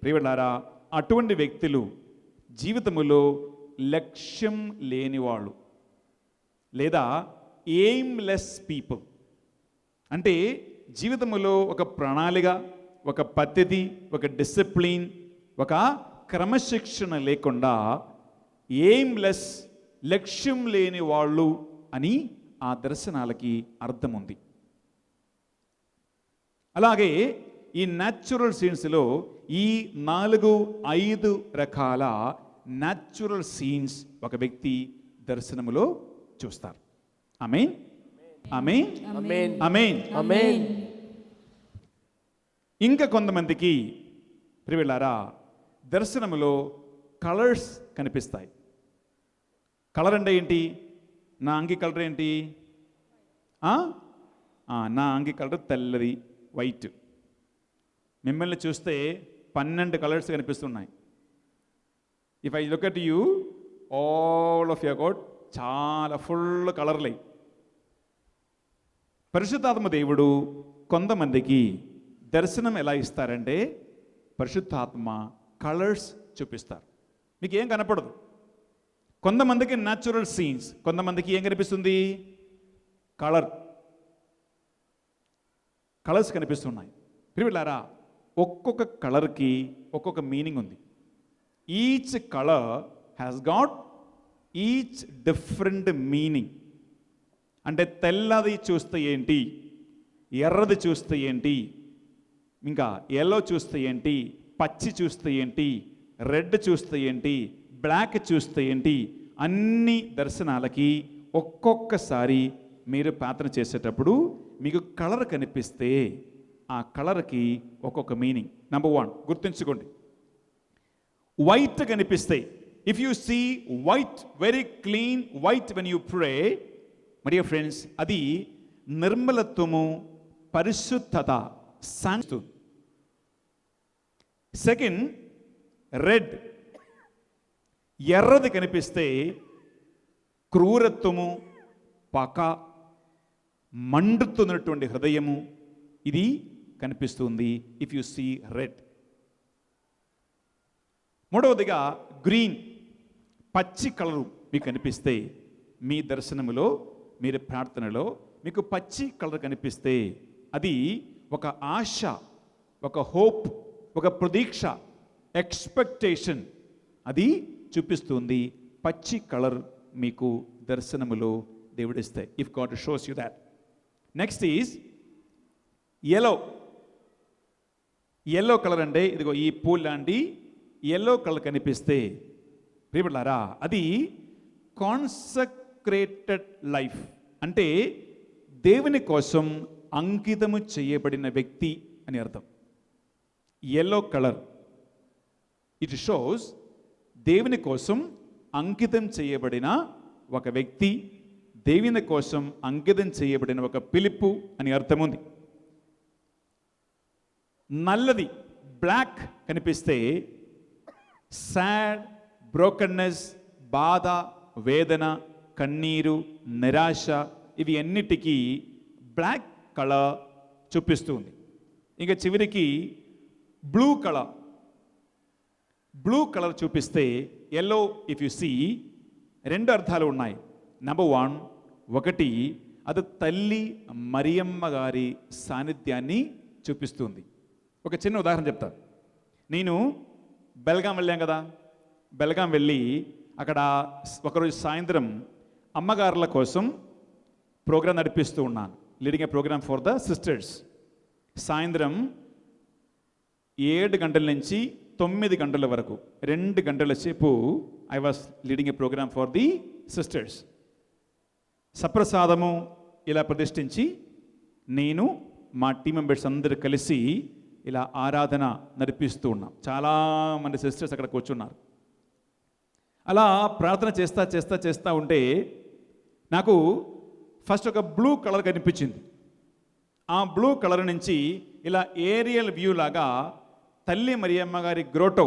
A: ప్రియలారా అటువంటి వ్యక్తులు జీవితములో లక్ష్యం లేనివాళ్ళు లేదా ఎయిమ్లెస్ పీపుల్. అంటే జీవితంలో ఒక ప్రణాళిక, ఒక పద్ధతి, ఒక డిసిప్లిన్, ఒక క్రమశిక్షణ లేకుండా ఎయిమ్లెస్, లక్ష్యం లేని వాళ్ళు అని ఆ దర్శనాలకి అర్థం ఉంది. అలాగే ఈ న్యాచురల్ సీన్స్లో ఈ 4-5 రకాల న్యాచురల్ సీన్స్ ఒక వ్యక్తి దర్శనములో చూస్తారు. ఆమేన్, ఆమేన్,
B: ఆమేన్,
A: ఆమేన్,
B: ఆమేన్.
A: ఇంకా కొంతమందికి ప్రియలారా దర్శనములో కలర్స్ కనిపిస్తాయి. కలర్ అంటే ఏంటి? నా అంగి కలర్ ఏంటి? నా అంగి కలర్ తెల్లది, వైట్. మిమ్మల్ని చూస్తే 12 కలర్స్ కనిపిస్తున్నాయి. If I look at you, all of you got చాలా ఫుల్ కలర్లై. పరిశుద్ధాత్మ దేవుడు కొంతమందికి దర్శనం ఎలా ఇస్తారంటే పరిశుద్ధాత్మ కలర్స్ చూపిస్తారు. మీకు ఏం కనపడదు. కొంతమందికి న్యాచురల్ సీన్స్, కొంతమందికి ఏం కనిపిస్తుంది? కలర్స్ కనిపిస్తున్నాయి. ప్రియలారా ఒక్కొక్క కలర్కి ఒక్కొక్క మీనింగ్ ఉంది. Each colour has got each different meaning. అంటే తెల్లది చూస్తే ఏంటి, ఎర్రది చూస్తే ఏంటి, ఇంకా ఎల్లో చూస్తే ఏంటి, పచ్చి చూస్తే ఏంటి, రెడ్ చూస్తే ఏంటి, బ్లాక్ చూస్తే ఏంటి, అన్ని దర్శనాలకి ఒక్కొక్కసారి మీరు ప్రార్థన చేసేటప్పుడు మీకు కలర్ కనిపిస్తే ఆ కలర్కి ఒక్కొక్క మీనింగ్. నెంబర్ 1 గుర్తుంచుకోండి, వైట్ కనిపిస్తాయి. If you see white, very clean white when you pray, my dear friends, అది నిర్మలత్వము, పరిశుద్ధత, శాంతి. సెకండ్, రెడ్, ఎర్రది కనిపిస్తే క్రూరత్వము, పక, మండుతున్నటువంటి హృదయము, ఇది కనిపిస్తుంది. If you see red. మూడవదిగా గ్రీన్, పచ్చి కలరు మీకు కనిపిస్తే, మీ దర్శనములో, మీరు ప్రార్థనలో మీకు పచ్చి కలర్ కనిపిస్తే అది ఒక ఆశ, ఒక హోప్, ఒక ప్రతీక్ష, ఎక్స్పెక్టేషన్, అది చూపిస్తుంది. పచ్చి కలర్ మీకు దర్శనములో దేవుడిస్తాయి. If God shows you that. Next is yellow. Yellow colour అంటే ఇదిగో ఈ పూల్ లాంటి ఎల్లో కలర్ కనిపిస్తే ప్రియబిడ్డలారా, అది కాన్సక్రేటెడ్ లైఫ్, అంటే దేవుని కోసం అంకితము చేయబడిన వ్యక్తి అని అర్థం. ఎల్లో కలర్ ఇట్ షోస్ దేవుని కోసం అంకితం చేయబడిన ఒక వ్యక్తి, దేవుని కోసం అంకితం చేయబడిన ఒక పిలుపు అని అర్థం ఉంది. నల్లది, బ్లాక్ కనిపిస్తే సాడ్, బ్రోకన్నెస్, బాధ, వేదన, కన్నీరు, నిరాశ, ఇవి అన్నిటికీ బ్లాక్ కలర్ చూపిస్తుంది. ఇంకా చివరికి బ్లూ కలర్, బ్లూ కలర్ చూపిస్తే ఎల్లో. ఇఫ్ యు సీ, రెండు అర్థాలు ఉన్నాయి. నెంబర్ 1, ఒకటి అది తల్లి మరియమ్మ గారి సాన్నిధ్యాన్ని చూపిస్తుంది. ఒక చిన్న ఉదాహరణ చెప్తాను. నేను బెల్గాం వెళ్ళాం కదా, బెల్గాం వెళ్ళి అక్కడ ఒకరోజు సాయంత్రం అమ్మగారుల కోసం ప్రోగ్రాం నడిపిస్తూ ఉన్నాను, leading a programme for the sisters. సాయంత్రం 7 గంటల నుంచి 9 గంటల వరకు 2 గంటల సేపు I was leading a programme for the sisters. సప్రసాదము ఇలా ప్రతిష్ఠించి నేను మా టీం మెంబర్స్ అందరూ కలిసి ఇలా ఆరాధన నడిపిస్తూ ఉన్నాం. చాలామంది సిస్టర్స్ అక్కడ కూర్చున్నారు. అలా ప్రార్థన చేస్తా చేస్తా చేస్తూ ఉంటే నాకు ఫస్ట్ ఒక బ్లూ కలర్ కనిపించింది. ఆ బ్లూ కలర్ నుంచి ఇలా ఏరియల్ వ్యూ లాగా తల్లి మరియమ్మ గారి గ్రోటో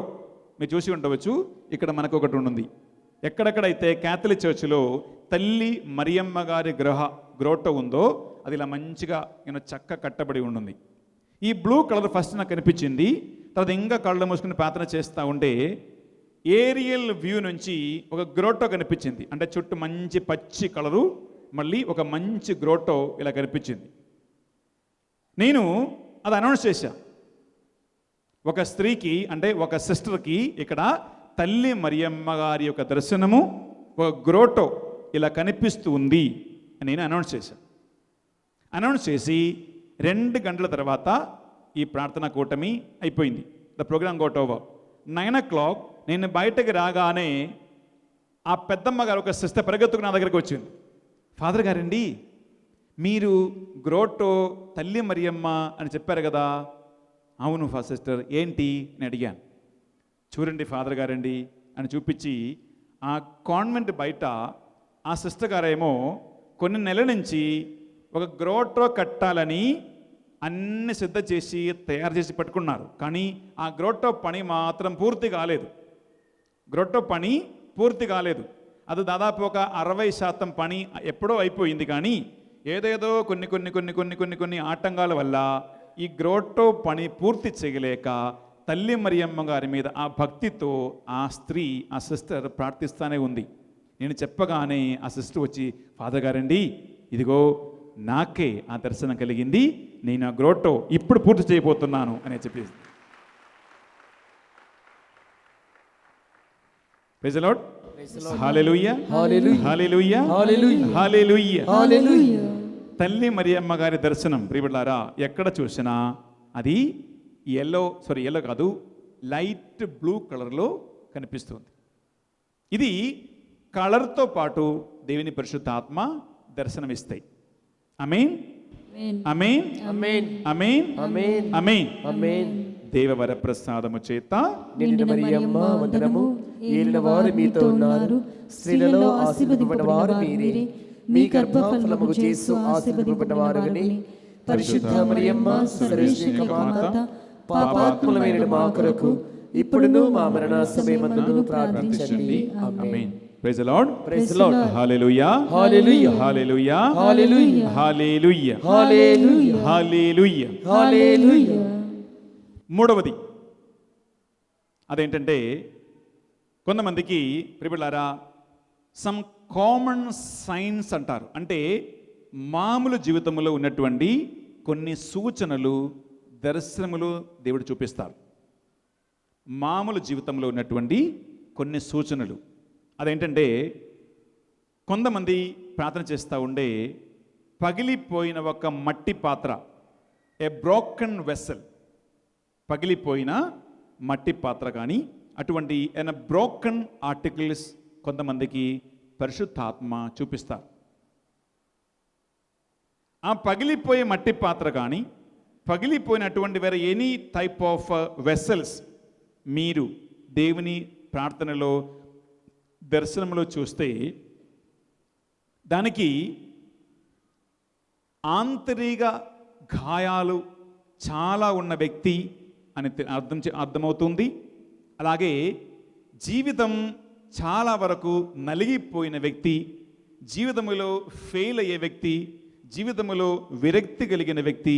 A: మీరు చూసి ఉండవచ్చు. ఇక్కడ మనకు ఒకటి ఉంది. ఎక్కడెక్కడైతే క్యాథలిక్ చర్చిలో తల్లి మరియమ్మ గారి గ్రోటో ఉందో అది ఇలా మంచిగా చక్క కట్టబడి ఉంటుంది. ఈ బ్లూ కలర్ ఫస్ట్ నాకు కనిపించింది. తర్వాత ఇంకా కళ్ళు మూసుకుని ప్రార్థన చేస్తూ ఉంటే ఏరియల్ వ్యూ నుంచి ఒక గ్రోటో కనిపించింది. అంటే చుట్టూ మంచి పచ్చి కలరు, మళ్ళీ ఒక మంచి గ్రోటో ఇలా కనిపించింది. నేను అది అనౌన్స్ చేశా ఒక స్త్రీకి, అంటే ఒక సిస్టర్కి, ఇక్కడ తల్లి మరియమ్మ గారి యొక్క దర్శనము, ఒక గ్రోటో ఇలా కనిపిస్తూ ఉంది అని నేను అనౌన్స్ చేశాను. అనౌన్స్ చేసి 2 గంటల తర్వాత ఈ ప్రార్థనా కూటమి అయిపోయింది. The programme goat over. 9 o'clock నేను బయటకు రాగానే ఆ పెద్దమ్మ గారు ఒక సిస్టర్ పరిగెత్తుకు నా దగ్గరికి వచ్చింది. ఫాదర్ గారండి, మీరు గ్రోటో తల్లి మరియమ్మ అని చెప్పారు కదా. అవును సిస్టర్, ఏంటి అని అడిగాను. చూడండి ఫాదర్ గారండి అని చూపించి, ఆ కాన్వెంట్ బయట ఆ సిస్టర్ గారేమో కొన్ని నెలల నుంచి ఒక గ్రోటో కట్టాలని అన్ని సిద్ధం చేసి తయారు చేసి పెట్టుకున్నారు. కానీ ఆ గ్రోటో పని మాత్రం పూర్తి కాలేదు. గ్రోటో పని పూర్తి కాలేదు. అది దాదాపు ఒక 60% పని ఎప్పుడో అయిపోయింది. కానీ ఏదేదో కొన్ని ఆటంకాల వల్ల ఈ గ్రోటో పని పూర్తి చేయలేక తల్లి మరియమ్మ గారి మీద ఆ భక్తితో ఆ స్త్రీ, ఆ సిస్టర్ ప్రార్థిస్తూనే ఉంది. నేను చెప్పగానే ఆ సిస్టర్ వచ్చి, ఫాదర్ గారండి, ఇదిగో నాకే ఆ దర్శనం కలిగింది, నేను ఆ గ్రోటో ఇప్పుడు పూర్తి చేయబోతున్నాను అని చెప్పేసి. Praise the Lord. హల్లెలూయా, హల్లెలూయా, హల్లెలూయా, హల్లెలూయా. తల్లి మరియమ్మ గారి దర్శనం ప్రియబిడ్డలారా ఎక్కడ చూసినా అది ఎల్లో కాదు, లైట్ బ్లూ కలర్లో కనిపిస్తుంది. ఇది కలర్తో పాటు దేవుని పరిశుద్ధ ఆత్మ దర్శనమిస్తాయి. ఆమేన్, ఆమేన్, ఆమేన్, ఆమేన్, ఆమేన్, ఆమేన్. దేవవర ప్రసాదము చేత
B: నిండిన మరియమ్మ వందనము, ఏలిన వారు మీతో ఉన్నారు, స్త్రీలలో ఆశీర్వదింపబడిన వారు మీరే, మీ గర్భఫలము యేసు ఆశీర్వదింపబడిన వారని. పరిశుద్ధ మరియమ్మ సర్వేశ్వరి మాత, పాపాత్ములమైన మా కొరకు ఇప్పుడును మా మరణ సమయమందును ప్రార్థించండి.
A: ఆమేన్. Praise the Lord.
B: Praise the Lord.
A: హల్లెలూయా,
B: హల్లెలూయా,
A: హల్లెలూయా,
B: హల్లెలూయా,
A: హల్లెలూయా,
B: హల్లెలూయా,
A: హల్లెలూయా.
B: హల్లెలూయా.
A: మూడవది అదేంటంటే, కొంతమందికి ప్రియులారా సమ్ కామన్ సైన్స్ అంటారు. అంటే మామూలు జీవితంలో ఉన్నటువంటి కొన్ని సూచనలు, దర్శనములు దేవుడు చూపిస్తారు. మామూలు జీవితంలో ఉన్నటువంటి కొన్ని సూచనలు అదేంటంటే, కొంతమంది ప్రార్థన చేస్తూ ఉండే పగిలిపోయిన ఒక మట్టి పాత్ర, ఏ బ్రోకన్ వెసల్, పగిలిపోయిన మట్టి పాత్ర కానీ అటువంటి బ్రోకన్ ఆర్టికల్స్ కొంతమందికి పరిశుద్ధాత్మ చూపిస్తారు. ఆ పగిలిపోయే మట్టి పాత్ర కానీ పగిలిపోయినటువంటి వేరే ఎనీ టైప్ ఆఫ్ వెసల్స్ మీరు దేవుని ప్రార్థనలో, దర్శనంలో చూస్తే దానికి ఆంతరిక గాయాలు చాలా ఉన్న వ్యక్తి అని అర్థమవుతుంది. అలాగే జీవితం చాలా వరకు నలిగిపోయిన వ్యక్తి, జీవితంలో ఫెయిల్ అయ్యే వ్యక్తి, జీవితంలో విరక్తి కలిగిన వ్యక్తి,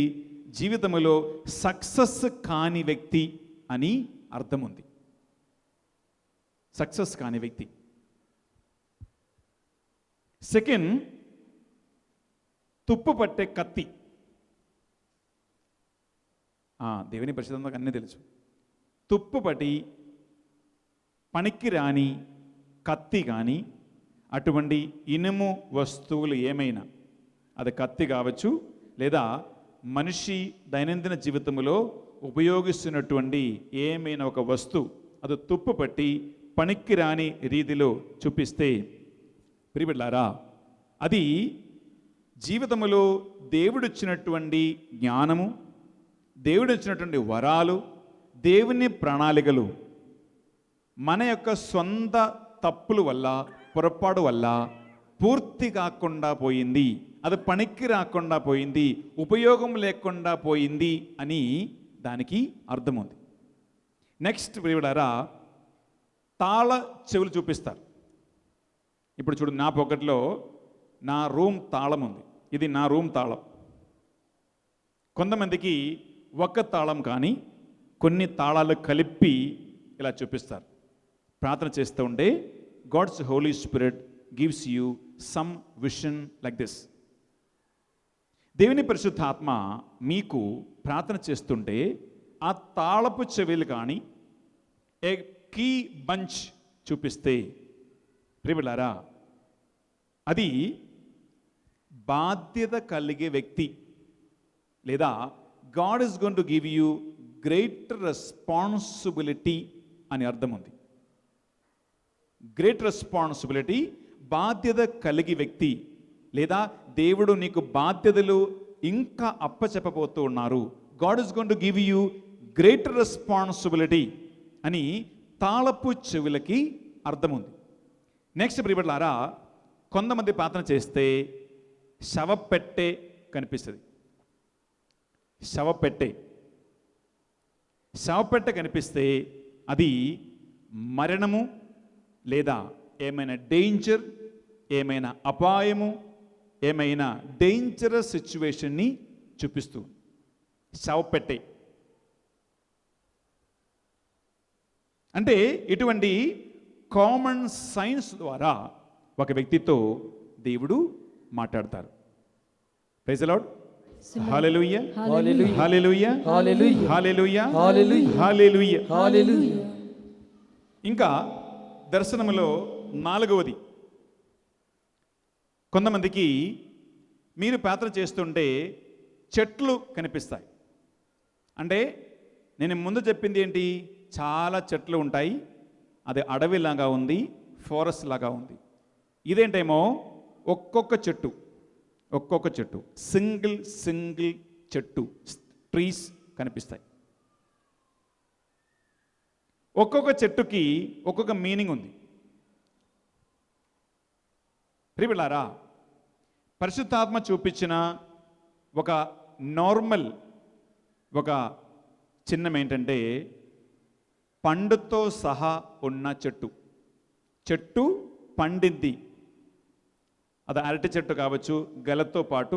A: జీవితంలో సక్సెస్ కాని వ్యక్తి అని అర్థం ఉంది. సక్సెస్ కాని వ్యక్తి. సెకండ్, తుప్పు పట్టే కత్తి. దేవుని పరిశుద్ధంగా అన్నీ తెలుసు. తుప్పు పట్టి పనికి రాని కత్తి కానీ అటువంటి ఇనుము వస్తువులు ఏమైనా, అది కత్తి కావచ్చు లేదా మనిషి దైనందిన జీవితంలో ఉపయోగిస్తున్నటువంటి ఏమైనా ఒక వస్తువు అది తుప్పు పట్టి పనికి రాని రీతిలో చూపిస్తే ప్రియబిడ్డలారా, అది జీవితంలో దేవుడిచ్చినటువంటి జ్ఞానము, దేవుడిచ్చినటువంటి వరాలు, దేవుని ప్రణాళికలు మన యొక్క సొంత తప్పుల వల్ల, పొరపాటు వల్ల పూర్తి కాకుండా పోయింది, అది పనికి రాకుండా పోయింది, ఉపయోగం లేకుండా పోయింది అని దానికి అర్థం ఉంది. నెక్స్ట్ ప్రియులారా, తాళ చెవులు చూపిస్తారు. ఇప్పుడు చూడు, నా పొకెట్లో నా రూమ్ తాళం ఉంది. ఇది నా రూమ్ తాళం. కొంతమందికి ఒక్క తాళం కానీ కొన్ని తాళాలు కలిపి ఇలా చూపిస్తారు. ప్రార్థన చేస్తూ ఉంటే God's Holy Spirit gives you some vision like this. దేవుని పరిశుద్ధాత్మ మీకు ప్రార్థన చేస్తుంటే ఆ తాళపు చెవులు కానీ ఏ కీ బంచ్ చూపిస్తే ప్రియులారా, అది బాధ్యత కలిగే వ్యక్తి లేదా God is going to give you great responsibility అని అర్థం ఉంది. గ్రేట్ రెస్పాన్సిబిలిటీ, బాధ్యత కలిగి వ్యక్తి లేదా దేవుడు నీకు బాధ్యతలు ఇంకా అప్పచెప్పబోతూ ఉన్నారు. God is going to give you great responsibility అని తాళపు చెవులకి అర్థం ఉంది. నెక్స్ట్ ప్రియబిడ్డలారా, కొంతమంది ప్రార్థన చేస్తే శవపెట్టె కనిపిస్తుంది. శవపెట్టె కనిపిస్తే అది మరణము లేదా ఏమైనా డేంజర్, ఏమైనా అపాయము, ఏమైనా డేంజరస్ సిచ్యువేషన్ని చూపిస్తూ శవపెట్టె అంటే ఇటువంటి కామన్ సైన్స్ ద్వారా ఒక వ్యక్తితో దేవుడు మాట్లాడతారు. Praise the Lord. హల్లెలూయా,
B: హల్లెలూయా,
A: హల్లెలూయా,
B: హల్లెలూయా,
A: హల్లెలూయా,
B: హల్లెలూయా,
A: హల్లెలూయా.
B: హల్లెలూయా.
A: ఇంకా దర్శనములో నాలుగవది, కొంతమందికి మీరు ప్రార్థన చేస్తుంటే చెట్లు కనిపిస్తాయి. అంటే నేను ముందు చెప్పింది ఏంటి, చాలా చెట్లు ఉంటాయి, అది అడవిలాగా ఉంది, ఫారెస్ట్ లాగా ఉంది. ఇదేంటేమో ఒక్కొక్క చెట్టు సింగిల్ చెట్టు, ట్రీస్ కనిపిస్తాయి. ఒక్కొక్క చెట్టుకి ఒక్కొక్క మీనింగ్ ఉంది. ప్రియలారా, పరిశుద్ధాత్మ చూపించిన ఒక నార్మల్ ఒక చిహ్నం ఏంటంటే పండుతో సహా ఉన్న చెట్టు పండింది. అది అరటి చెట్టు కావచ్చు, గెలతో పాటు,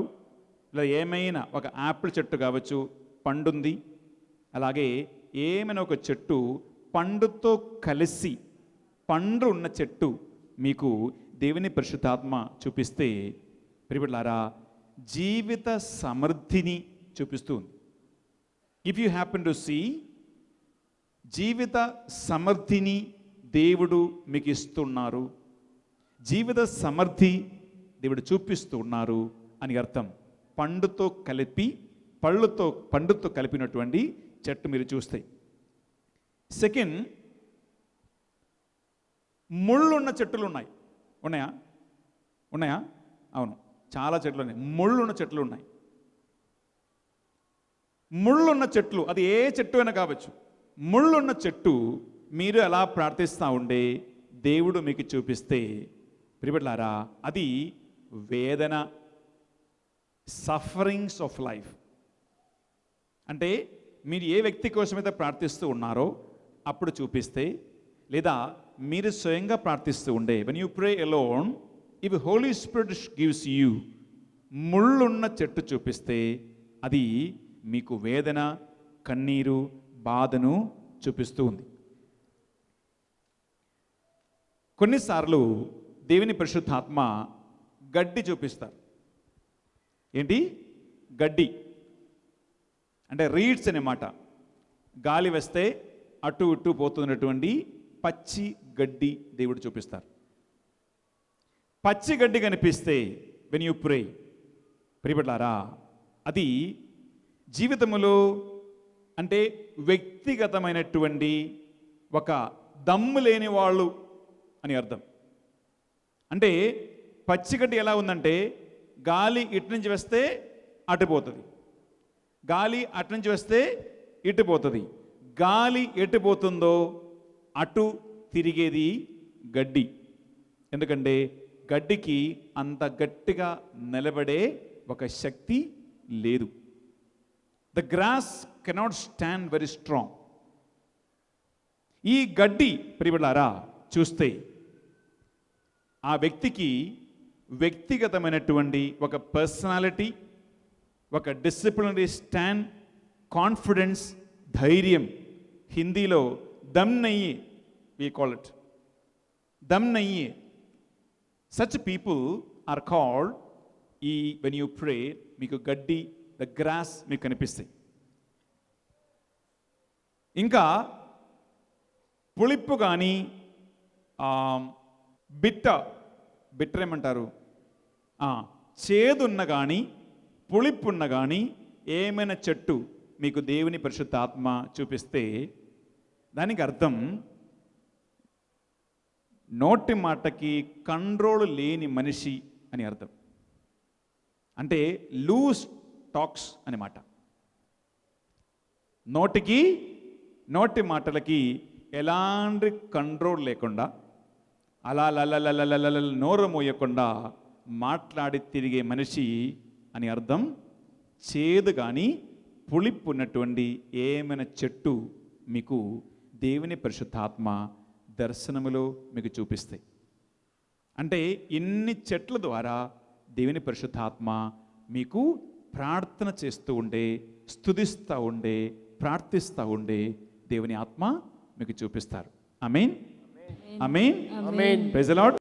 A: లేదా ఏమైనా ఒక యాపిల్ చెట్టు కావచ్చు, పండుంది. అలాగే ఏమైనా ఒక చెట్టు పండుతో కలిసి పండు ఉన్న చెట్టు మీకు దేవుని పరిశుద్ధాత్మ చూపిస్తే ప్రియలారా జీవిత సమృద్ధిని చూపిస్తుంది. If you happen to see, జీవిత సమృద్ధిని దేవుడు మీకు ఇస్తున్నారు, జీవిత సమృద్ధి దేవుడు చూపిస్తూ ఉన్నారు అని అర్థం. పండుతో కలిపినటువంటి చెట్టు మీరు చూస్తే. సెకండ్, ముళ్ళున్న చెట్లు ఉన్నాయా? అవును, చాలా చెట్లు ఉన్నాయి. ముళ్ళున్న చెట్లు ఉన్నాయి. ముళ్ళున్న చెట్లు, అది ఏ చెట్టు అయినా కావచ్చు. ముళ్ళున్న చెట్టు మీరు ఎలా ప్రార్థిస్తూ ఉండే దేవుడు మీకు చూపిస్తే ప్రియబిడ్డలారా, అది వేదన, సఫరింగ్స్ ఆఫ్ లైఫ్. అంటే మీరు ఏ వ్యక్తి కోసమైతే ప్రార్థిస్తూ ఉన్నారో అప్పుడు చూపిస్తే, లేదా మీరు స్వయంగా ప్రార్థిస్తూ ఉండే when you pray alone, if Holy Spirit gives you ముళ్ళున్న చెట్టు చూపిస్తే అది మీకు వేదన, కన్నీరు, బాధను చూపిస్తూ ఉంది. కొన్నిసార్లు దేవుని పరిశుద్ధాత్మ గడ్డి చూపిస్తారు. ఏంటి? గడ్డి అంటే రీడ్స్ అన్నమాట. గాలి వస్తే అటు ఇటు పోతున్నటువంటి పచ్చి గడ్డి దేవుడు చూపిస్తారు. పచ్చి గడ్డి కనిపిస్తే వెన్ యూ ప్రే, ప్రియబిడ్డలారా, అది జీవితంలో అంటే వ్యక్తిగతమైనటువంటి ఒక దమ్ము లేని వాళ్ళు అని అర్థం. అంటే పచ్చిగడ్డి ఎలా ఉందంటే గాలి ఇటు నుంచి వస్తే అటుపోతుంది, గాలి అటు నుంచి వస్తే ఇటుపోతుంది. గాలి ఎటుపోతుందో అటు తిరిగేది గడ్డి. ఎందుకంటే గడ్డికి అంత గట్టిగా నిలబడే ఒక శక్తి లేదు. The grass cannot stand very strong. ఈ గడ్డి ప్రియబిడ్డలారా చూస్తే ఆ వ్యక్తికి వ్యక్తిగతమైనటువంటి ఒక పర్సనాలిటీ, ఒక డిసిప్లినరీ స్టాండ్, కాన్ఫిడెన్స్, ధైర్యం, హిందీలో దమ్ నయ్యే, వి కాల్ ఇట్ దమ్ నయ్యే. సచ్ పీపుల్ ఆర్ కాల్డ్ ఈ వెన్ యూ ప్రే, మీకు గడ్డి, ద గ్రాస్ మీకు కనిపిస్తాయి. ఇంకా పులిప్పు కానీ బిట్టర్ ఏమంటారు, చేదున్న కానీ పులిప్పున్న కానీ ఏమైనా చెట్టు మీకు దేవుని పరిశుద్ధ ఆత్మ చూపిస్తే దానికి అర్థం నోటి మాటకి కంట్రోల్ లేని మనిషి అని అర్థం. అంటే లూజ్ టాక్స్ అని మాట. నోటి మాటలకి ఎలాంటి కంట్రోల్ లేకుండా అలా లలలలలల నోరు మోయకుండా మాట్లాడి తిరిగే మనిషి అని అర్థం. చేదు కానీ పులిపు ఉన్నటువంటి ఏమైనా చెట్టు మీకు దేవుని పరిశుద్ధాత్మ దర్శనములో మీకు చూపిస్తాయి. అంటే ఇన్ని చెట్ల ద్వారా దేవుని పరిశుద్ధాత్మ మీకు ప్రార్థన చేస్తూ ఉండే, స్తుతిస్తూ ఉండే, ప్రార్థిస్తూ ఉండే దేవుని ఆత్మ మీకు చూపిస్తారు. ఆమేన్, ఆమేన్,
B: ఆమేన్.
A: Praise the lord.